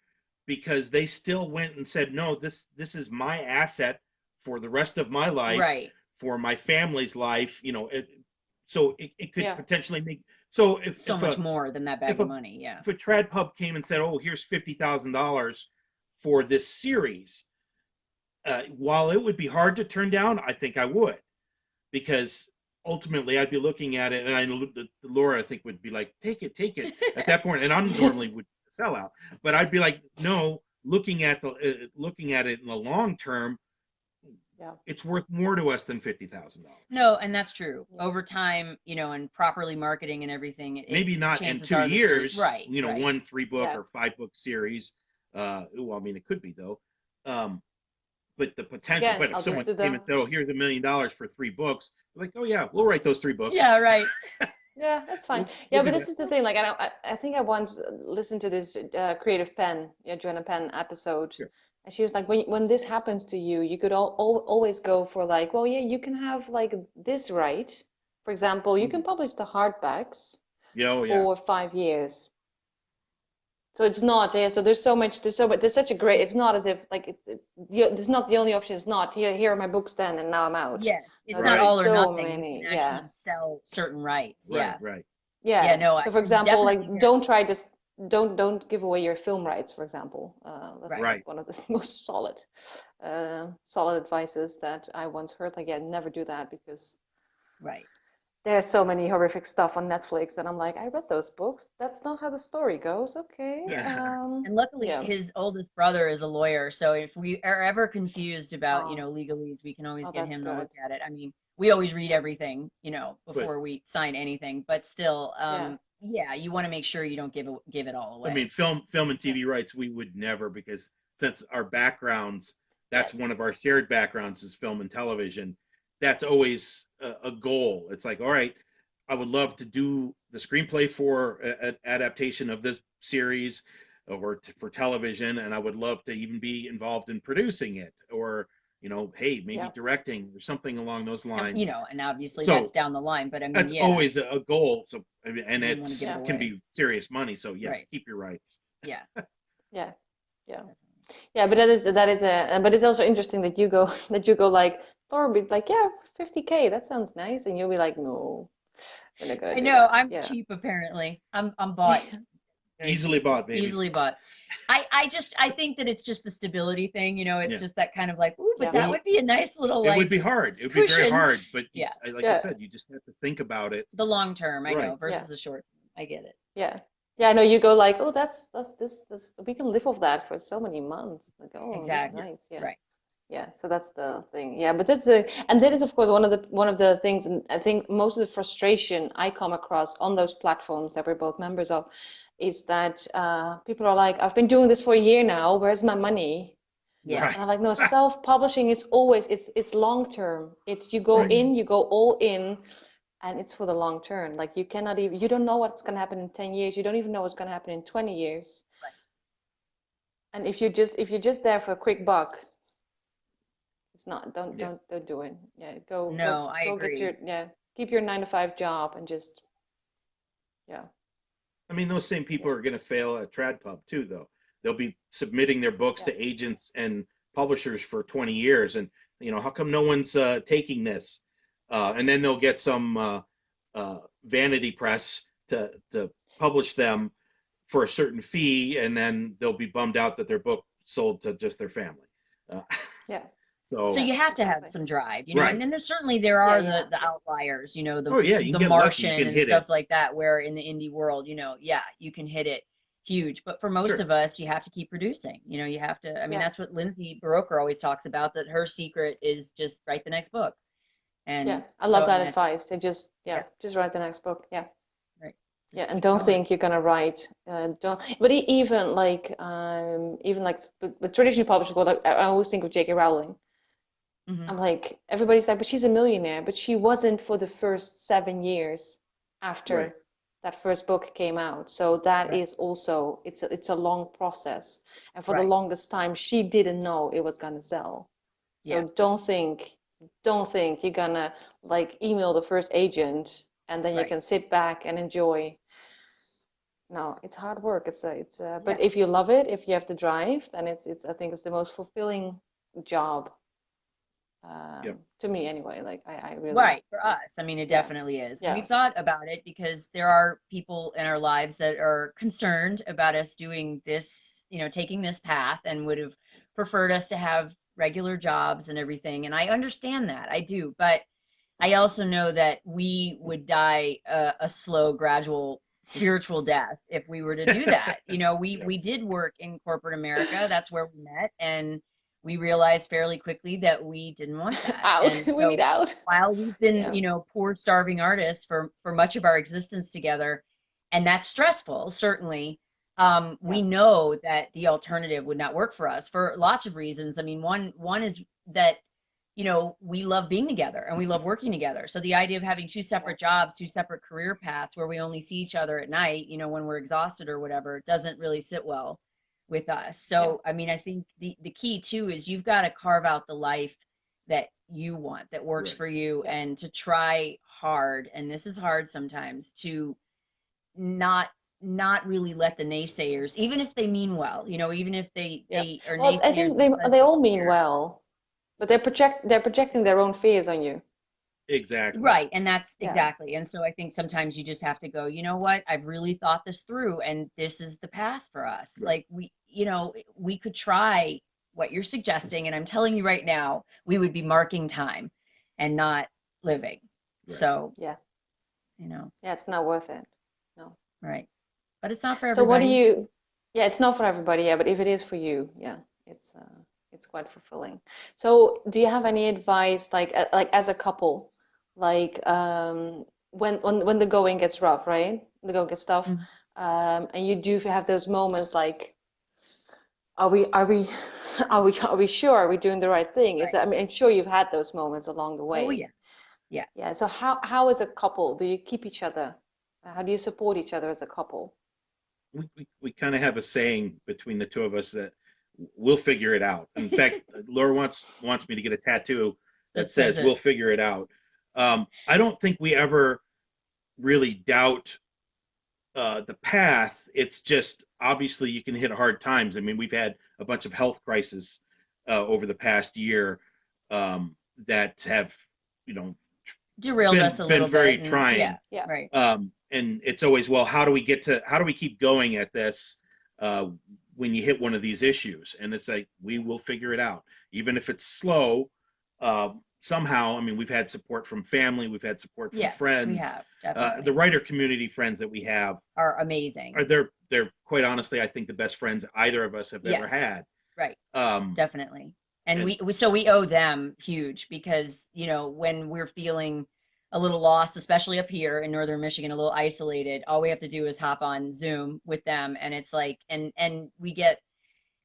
because they still went and said, no, this is my asset for the rest of my life, Right. for my family's life, so it could yeah, potentially make. So So much more than that if bag of a money. Yeah. if a trad pub came and said, oh, here's $50,000 for this series, while it would be hard to turn down, I think I would, because ultimately I'd be looking at it, and I know that Laura, I think, would be like, take it at that point, and I'm normally would sell out, but I'd be like, no, looking at it in the long term, it's worth more to us than $50,000. No, and that's true. Yeah. Over time, you know, and properly marketing and everything, Maybe not in chances 2 are the series, years, right, you know, right. 1 3-book Yeah. or 5-book series. Well, I mean, it could be though. But the potential. Again, But if I'll just someone do came and said, "Oh, here's $1 million for 3 books," like, "Oh yeah, we'll write those 3 books." Yeah, right. Yeah, that's fine. We'll Yeah, do but that. this is the thing. Like, I think I once listened to this Creative Pen, Joanna Penn episode, Sure. and she was like, when this happens to you, you could always go for like, well, yeah, you can have like this right. For example, you can publish the hardbacks Yeah, oh yeah. for 5 years. So it's not, yeah. So there's so much, there's such a great. It's not as if like it's not the only option. It's not here are my books then, and now I'm out. Yeah, it's not Right. all or So nothing. You many, can yeah. actually sell certain rights. Right, Yeah, right. yeah. Yeah. No, So for I example, definitely like hear. don't try to don't give away your film rights, for example. That's Right. like Right. one of the most solid advices that I once heard. Like, yeah, never do that because Right. there's so many horrific stuff on Netflix, and I'm like, I read those books. That's not how the story goes. Okay. Yeah. And luckily, Yeah. his oldest brother is a lawyer, so if we are ever confused about, you Oh, know, legalese, we can always oh, get that's him to good. look at it. I mean, we always read everything, you know, But before we sign anything, but still, Yeah. yeah, you want to make sure you don't give it all I away. mean, film and Yeah. TV rights, we would never, because since our backgrounds, that's Yes. one of our shared backgrounds is film and television. That's always a goal. It's like, all right, I would love to do the screenplay for an adaptation of this series or for television, and I would love to even be involved in producing it, or you know, hey, maybe Yeah. directing or something along those And, lines. you know, and obviously So that's down the line, but I mean, that's yeah, always a goal. So I mean, and you wouldn't want to it's give it Yeah. can away. be serious money. So yeah, Right. keep your rights. Yeah. Yeah. Yeah. Definitely. Yeah, but but it's also interesting that you go like Laura be like, yeah, 50K, that sounds nice, and you'll be like, no, we're not gonna I do know, that. I'm Yeah. cheap apparently. I'm bought. Very Easily cheap. bought, baby. Easily bought. I think that it's just the stability thing, you know, it's Yeah. just that kind of like, ooh, but Yeah. that Well, would be a nice little it like would be hard. It would be very cushion. hard. But Yeah. like Yeah. I said, you just have to think about it. The long term, I know, Right. versus Yeah. the short term. I get it. Yeah. Yeah, I know you go like, oh, that's this we can live off that for so many months. Like, oh, that's Exactly. nice. Yeah. Right. Yeah, so that's the thing. Yeah, but and that is of course one of the things, and I think most of the frustration I come across on those platforms that we're both members of, is that people are like, I've been doing this for a year now. Where's my money? Yeah. Right. And I'm like, no, self-publishing is always it's long term. It's you go Right. in, you go all in, and it's for the long term. Like you don't know what's going to happen in 10 years. You don't even know what's going to happen in 20 years. Right. And if you're just there for a quick buck, it's not. Don't Yeah. don't do it. Yeah, No, I go agree. get keep your 9 to 5 job and just yeah. I mean, those same people are going to fail at TradPub too, though. They'll be submitting their books Yeah. to agents and publishers for 20 years, and you know, how come no one's taking this? And then they'll get some vanity press to publish them for a certain fee, and then they'll be bummed out that their book sold to just their family. Uh, Yeah. So so Yeah, you have to have exactly. some drive, you know, Right. and then there are Yeah, the outliers, you know, oh yeah, you the can get lucky, you Martian can and hit stuff it. like that, where in the indie world, you know, yeah, you can hit it huge. But for most Sure. of us, you have to keep producing. You know, you have to, I mean, Yeah. that's what Lindsay Baroker always talks about, that her secret is just write the next book. And Yeah. I so, love I that mean, advice. So just yeah, just write the next book. Yeah. right. Yeah, Just and keep don't going. think you're gonna write. Don't. But even like with traditional publishing, well, I always think of J.K. Rowling. Hmm. I'm like, everybody's like, but she's a millionaire, but she wasn't for the first 7 years after Right. that first book came out. So that Right. is also it's a long process, and for the Right. longest time, she didn't know it was gonna sell. So Yeah. don't think you're gonna like email the first agent and then you Right. can sit back and enjoy. No, it's hard work. But Yeah. if you love it, if you have the drive, then it's I think it's the most fulfilling job, Yep. to me anyway. Like I really, Right, for us. I mean, it yeah, definitely is. yeah, We've thought about it because there are people in our lives that are concerned about us doing this, you know, taking this path, and would have preferred us to have regular jobs and everything. And I understand that. I do. But I also know that we would die a slow, gradual spiritual death if we were to do that. You know, we Yep. we did work in corporate America. That's where we met, and we realized fairly quickly that we didn't want that. Out. And We so need out. while we've been, Yeah. you know, poor starving artists for much of our existence together, and that's stressful, certainly, we know that the alternative would not work for us for lots of reasons. I mean, one is that, you know, we love being together and we love working together. So the idea of having two separate jobs, two separate career paths where we only see each other at night, you know, when we're exhausted or whatever, doesn't really sit well with us. So, I mean, I think the key too is you've got to carve out the life that you want, that works for you, and to try hard. And this is hard sometimes, to not really let the naysayers, even if they mean well, you know, even if they are Well, I naysayers. think they all mean well, but they're projecting their own fears on you. Exactly. Right. And that's exactly. And so I think sometimes you just have to go, you know what, I've really thought this through and this is the path for us. Like we, you know, we could try what you're suggesting. And I'm telling you right now, we would be marking time and not living. So, you know. Yeah, it's not worth it. No. Right. But it's not for So what everybody. do you, it's not for everybody, but if it is for you, it's quite fulfilling. So do you have any advice, like as a couple, like when the going gets rough, right? The going gets tough, and you do have those moments like, are we sure? Are we doing the right thing? Is that, I mean, I'm sure you've had those moments along the way. Oh yeah. Yeah. So how as a couple do you keep each other? How do you support each other as a couple? We kind of have a saying between the two of us that we'll figure it out. In fact, Laura wants me to get a tattoo that says we'll figure it out. I don't think we ever really doubt the path. It's just obviously you can hit hard times. I mean, we've had a bunch of health crises over the past year that have, you know, derailed us a little bit. Been very trying. Yeah. Right. And it's always, well, how do we keep going at this when you hit one of these issues? And it's like, we will figure it out, even if it's slow. Somehow, I mean, we've had support from family, we've had support from friends. We have, definitely. The writer community friends that we have are amazing. They're quite honestly, I think, the best friends either of us have ever had. Right. Definitely. And we owe them huge, because, you know, when we're feeling a little lost, especially up here in northern Michigan, a little isolated, all we have to do is hop on Zoom with them, and it's like, and we get,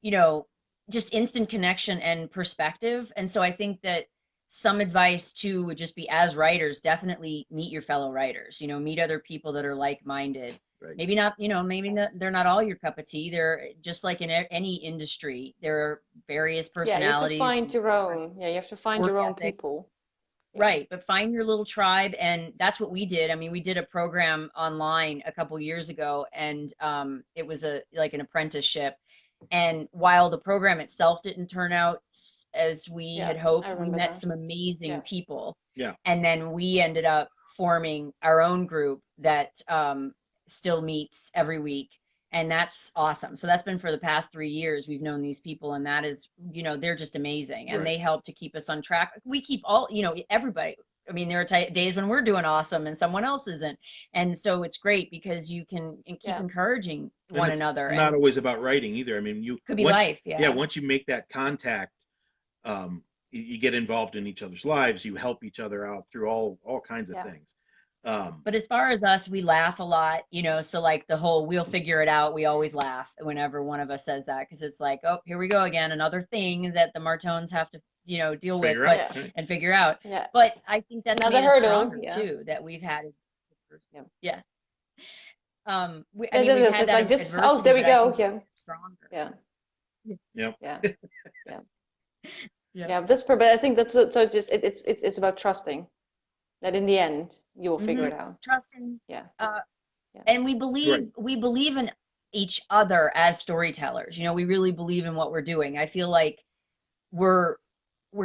you know, just instant connection and perspective. And so I think that some advice too would just be, as writers, definitely meet your fellow writers, you know, meet other people that are like-minded. Maybe not, you know, they're not all your cup of tea. They're just like in any industry, there are various personalities. You have to find your own. Yeah, you have to find your own people. Right, but find your little tribe, and that's what we did. I mean, we did a program online a couple years ago, and it was like an apprenticeship. And while the program itself didn't turn out as we had hoped, we met some amazing people. Yeah. And then we ended up forming our own group that still meets every week. And that's awesome. So that's been for the past 3 years. We've known these people, and that is, you know, they're just amazing. And they help to keep us on track. We keep all, you know, everybody. I mean, there are days when we're doing awesome and someone else isn't. And so it's great because you can keep encouraging one another. Not always about writing either. I mean, could be life. Yeah. Once you make that contact, you get involved in each other's lives. You help each other out through all kinds of things. But as far as us, we laugh a lot, you know, so like the whole we'll figure it out, we always laugh whenever one of us says that, because it's like, oh, here we go again, another thing that the Martones have to, you know, deal with and figure out. Yeah. But I think that's another made us hurdle stronger too, that we've had. Yeah. We've had that like just, adversity, there we go. Yeah. Stronger. Yeah. Yeah. Yeah. Yeah. That's perfect. I think that's so. Just it's about trusting that in the end you will figure it out. Trusting. And we believe in each other as storytellers. You know, we really believe in what we're doing. I feel like we're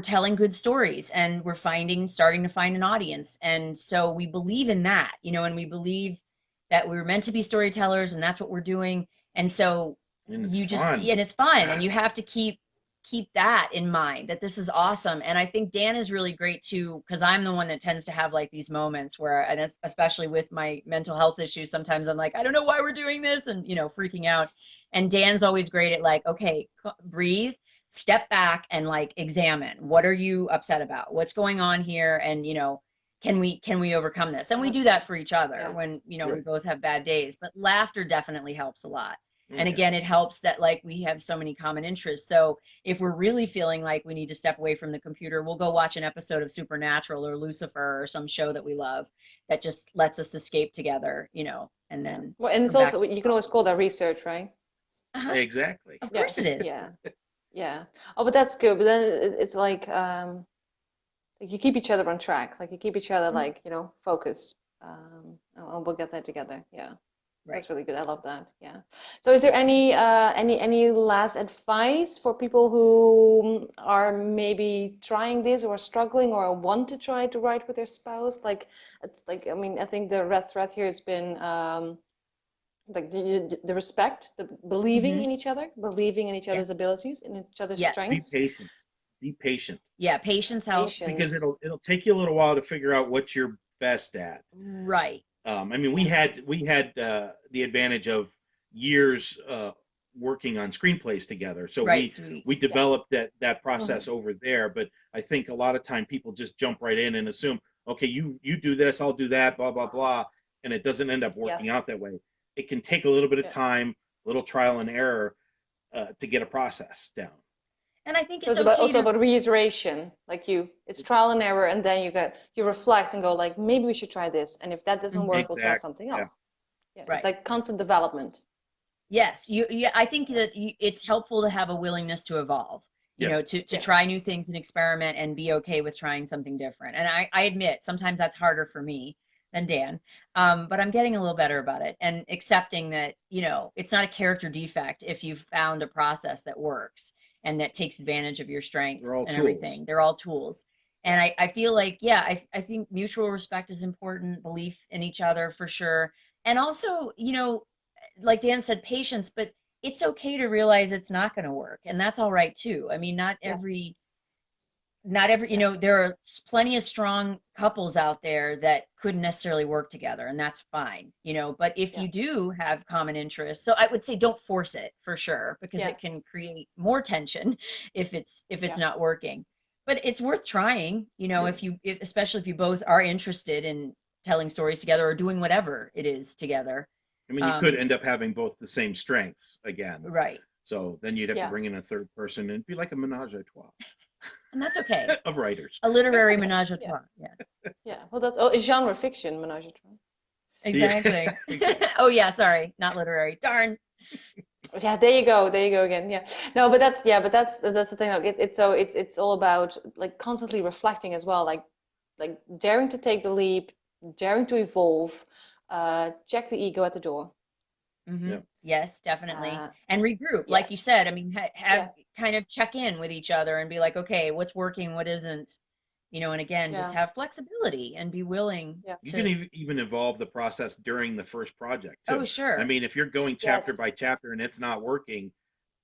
telling good stories, and we're starting to find an audience. And so we believe in that, you know, and we believe that we're meant to be storytellers, and that's what we're doing. And so it's fun, and you have to keep that in mind, that this is awesome. And I think Dan is really great too, because I'm the one that tends to have like these moments where, and especially with my mental health issues, sometimes I'm like, I don't know why we're doing this, and, you know, freaking out. And Dan's always great at like, okay, breathe, step back and like examine, what are you upset about? What's going on here? And, you know, can we overcome this? And we do that for each other when, you know, we both have bad days, but laughter definitely helps a lot. And again, it helps that like we have so many common interests. So if we're really feeling like we need to step away from the computer, we'll go watch an episode of Supernatural or Lucifer or some show that we love that just lets us escape together, you know, and then. Well, and it's also, you can always call that research, right? Exactly. Of course it is. Yeah. Yeah. Oh, but that's good. But then it's like you keep each other on track. Like you keep each other like, you know, focused. And we'll get that together. Yeah. Right. That's really good. I love that. Yeah. So is there any last advice for people who are maybe trying this or struggling or want to try to write with their spouse? Like it's like, I mean, I think the red thread here has been like the respect, the believing in each other, believing in each other's abilities, in each other's strengths. Be patient. Be patient. Yeah, patience helps. Because it'll take you a little while to figure out what you're best at. Right. I mean, we had the advantage of years working on screenplays together, so we developed that process over there. But I think a lot of time people just jump right in and assume, okay, you do this, I'll do that, blah blah blah, and it doesn't end up working out that way. It can take a little bit of time, a little trial and error to get a process down. And I think it's also about reiteration. Like it's trial and error, and then you reflect and go like, maybe we should try this, and if that doesn't work, we'll try something else. Yeah. It's like constant development. Yes, I think that it's helpful to have a willingness to evolve. You know, to try new things and experiment and be okay with trying something different. And I admit sometimes that's harder for me than Dan, but I'm getting a little better about it and accepting that, you know, it's not a character defect if you've found a process that works and that takes advantage of your strengths and everything. They're all tools. And I feel like, I think mutual respect is important, belief in each other for sure. And also, you know, like Dan said, patience, but it's okay to realize it's not going to work. And that's all right too. I mean, not every, you know, there are plenty of strong couples out there that couldn't necessarily work together, and that's fine, you know, but if you do have common interests, so I would say don't force it for sure, because it can create more tension if it's not working. But it's worth trying, you know, especially if you both are interested in telling stories together or doing whatever it is together. I mean, you could end up having both the same strengths again. Right. So then you'd have to bring in a third person and be like a menage a trois. And that's okay. Of writers. A literary menage a trois. Yeah. Well, that's genre fiction menage a trois. Exactly. Oh yeah, sorry, not literary. Darn. Yeah, there you go again. Yeah, no, but that's the thing. Like, it's all about like constantly reflecting as well, like daring to take the leap, daring to evolve, check the ego at the door. Yes, definitely, and regroup, like you said. I mean, have kind of check in with each other and be like, okay, what's working, what isn't, you know, and again, just have flexibility and be willing. You can even evolve the process during the first project too. Oh, sure. I mean, if you're going chapter by chapter and it's not working,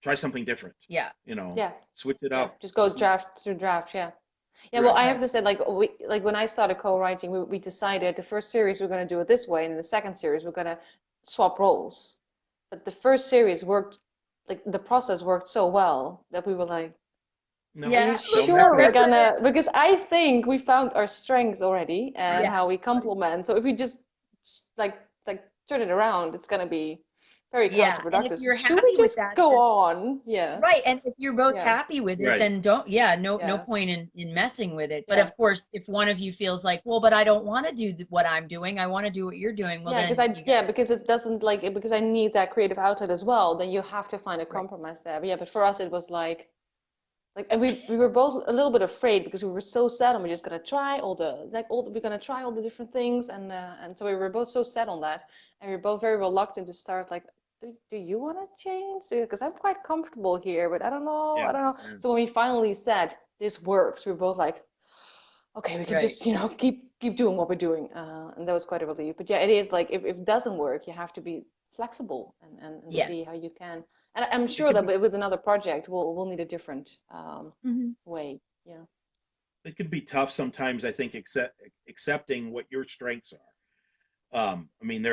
try something different. Yeah. You know, switch it up. Just go draft through draft. Yeah. Well, I have to say, like when I started co-writing, we decided the first series we're going to do it this way, and in the second series we're going to swap roles. But the first series worked, like the process worked so well that we were like, no, sure we're gonna, because I think we found our strengths already and how we complement. So if we just like turn it around, it's gonna be very counterproductive. If you're Should we just go on? Right. And if you're both happy with it, then no point in messing with it. But of course, if one of you feels like, well, but I don't want to do what I'm doing, I want to do what you're doing. Well, because it doesn't because I need that creative outlet as well. Then you have to find a compromise there. But for us, it was like, and we were both a little bit afraid because we were so set on we're just gonna try we're gonna try all the different things, and so we were both so set on that, and we were both very reluctant to start like, do you want to change? Because I'm quite comfortable here, but I don't know. So when we finally said this works, we were both like, okay, we can just keep doing what we're doing, and that was quite a relief. But it is like if it doesn't work, you have to be flexible and see how you can. And I'm sure that with another project, we'll need a different way. Yeah. It could be tough sometimes, I think, accepting what your strengths are. I mean,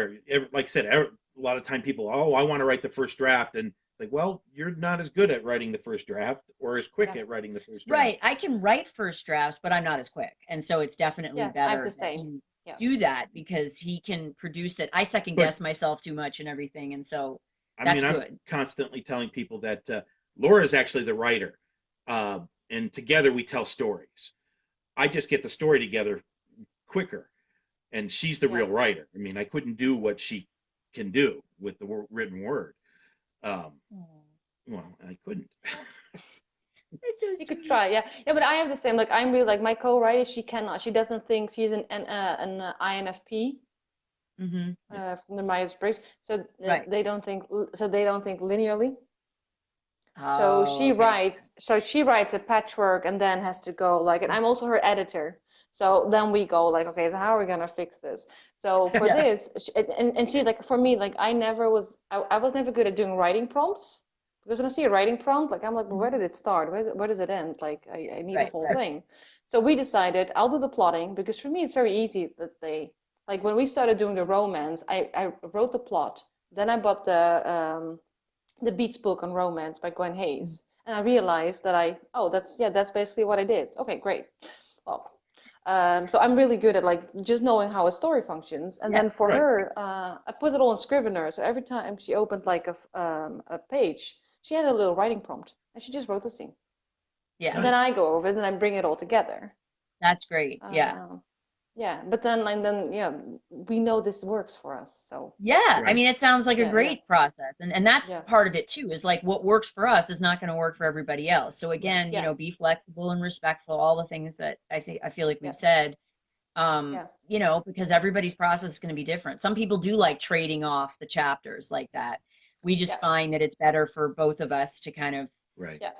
like I said, a lot of time people, I want to write the first draft, and It's like, well, you're not as good at writing the first draft or as quick Yeah. at writing the first draft. Right. I can write first drafts, but I'm not as quick. And so it's definitely Yeah, I have better the that same. you Yeah. do that because he can produce it. I second guess myself too much and everything. And so that's I'm good. constantly telling people that Laura is actually the writer, and together we tell stories. I just get the story together quicker, and she's the Yeah. real writer. I mean, I couldn't do what she can do with the written word. Well, I couldn't. It's so You sweet. could try, yeah. Yeah, but I have the same. Like, I'm really like my co-writer. She cannot. She doesn't think she's an INFP Mm-hmm. from the Myers-Briggs. So Right. they don't think. So they don't think linearly. So Oh, she okay. writes. So she writes a patchwork and then has to go like. And I'm also her editor. So then we go like, okay, so how are we gonna fix this? So for Yeah. this, and she like for me like I was never good at doing writing prompts. Because when I see a writing prompt, like I'm like, well, where did it start? Where does it end? Like I need a Right. whole Right. thing. So we decided I'll do the plotting because for me it's very easy that they like when we started doing the romance, I wrote the plot. Then I bought the Beats book on romance by Gwen Hayes. And I realized that that's basically what I did. Okay, great. Well, so I'm really good at like just knowing how a story functions. And Yeah. then for Right. her, I put it all in Scrivener. So every time she opened like a page, she had a little writing prompt, and she just wrote the scene. Yeah. And then Nice. I go over it and I bring it all together. That's great. Yeah. Uh, yeah, but then yeah, we know this works for us. So Yeah. I Right. mean, it sounds like a yeah, yeah, great process. And that's yeah, part of it too, is like what works for us is not going to work for everybody else. So again, yeah, be flexible and respectful, all the things that I feel like yeah, we've said. yeah, Because everybody's process is going to be different. Some people do like trading off the chapters like that. We just yeah. find that it's better for both of us to kind of Right. Yeah.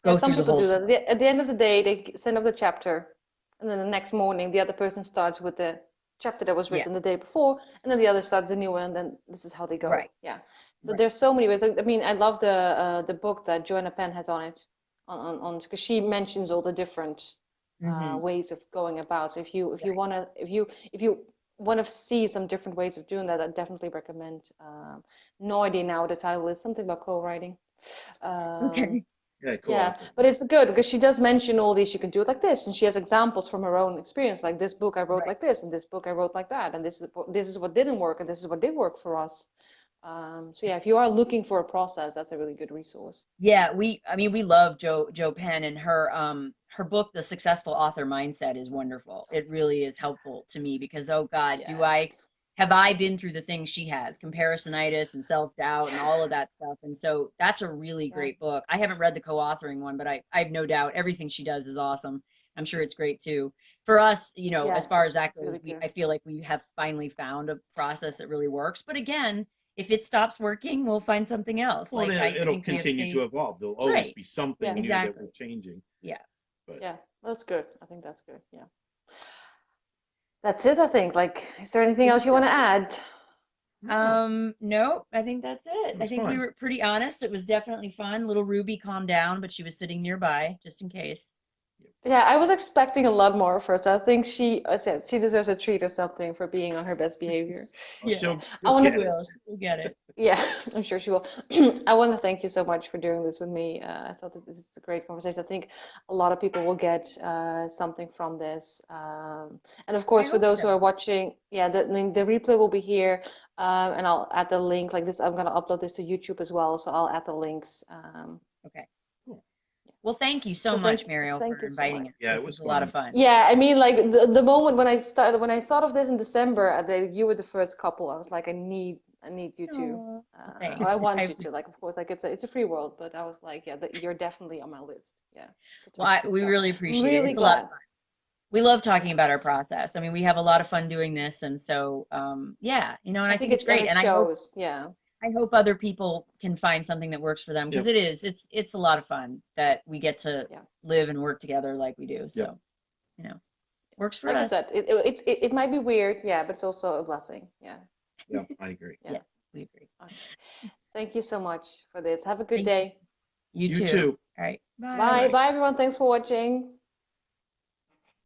Yeah, go some through the people whole do that. story. At the end of the day, they send off the chapter, and then the next morning, the other person starts with the chapter that was Yeah. written the day before, and then the other starts a new one, and then this is how they go. Right. Yeah. So Right. there's so many ways. I mean, I love the book that Joanna Penn has on it, on because she mentions all the different Mm-hmm. ways of going about. So if you Right. wanna if you want to see some different ways of doing that, I definitely recommend. No idea now what the title is. Something about co-writing. Um, Okay. Yeah, yeah, co-author. but it's good because she does mention all these. You can do it like this, and she has examples from her own experience. Like this book I wrote Right. like this, and this book I wrote like that, and this is what didn't work, and this is what did work for us. So yeah, if you are looking for a process, that's a really good resource. Yeah, we love Jo Penn, and her book, The Successful Author Mindset, is wonderful. It really is helpful to me because, oh God, Yes. have I been through the things she has, comparisonitis and self-doubt and all of that stuff. And so that's a really Yeah. great book. I haven't read the co-authoring one, but I have no doubt everything she does is awesome. I'm sure it's great too. For us, Yeah, as far as that it's goes, really good. I feel like we have finally found a process that really works. But again, if it stops working, we'll find something else. Well, Like and I it'll think we have continue to faith. evolve. There'll always Right. be something Yeah. new that Exactly. we're changing. Yeah. But Yeah, that's good. I think that's good. Yeah. That's it, I think. Like, is there anything else you want to add? No, I think that's it. it I was think we fun. were pretty honest. It was definitely fun. Little Ruby calmed down, but she was sitting nearby just in case. Yeah, I was expecting a lot more first. I think I said she deserves a treat or something for being on her best behavior. Oh, Yeah, I she'll want she get to, it. will. She'll get it. yeah, I'm sure she will. I want to thank you so much for doing this with me. I thought that this is a great conversation. I think a lot of people will get something from this. And of I course, for hope those who so. are watching, yeah, I mean, the replay will be here, and I'll add the link like this. I'm going to upload this to YouTube as well, so I'll add the links. Okay. Cool. Well, thank you so So much, Mariel, thank for you so inviting much. us. Yeah, it This was is a lot of fun. fun. Yeah, I mean, like the moment when I thought of this in December, you were the first couple. I was like, I need you to. Oh, I thanks. want you to. Like, of course, like it's a free world, but I was like, yeah, you're definitely on my list. Yeah, to Well, talk to. we So really I'm appreciate it. really It's a lot of glad. fun. We love talking Yeah, about our process. I mean, we have a lot of fun doing this, and so yeah, and I I think think it's great. it And shows. Yeah, I hope other people can find something that works for them because Yep. it's a lot of fun that we get to yeah. live and work together like we do. Yep. So, works for Like you us. said, it might be weird, yeah, but it's also a blessing. Yeah, Yeah, I agree. yeah. Yes, we agree. Okay. Thank you so much for this. Have a good Thank you. day. You You too. too. All right. Bye. Bye, Bye. bye, everyone. Thanks for watching.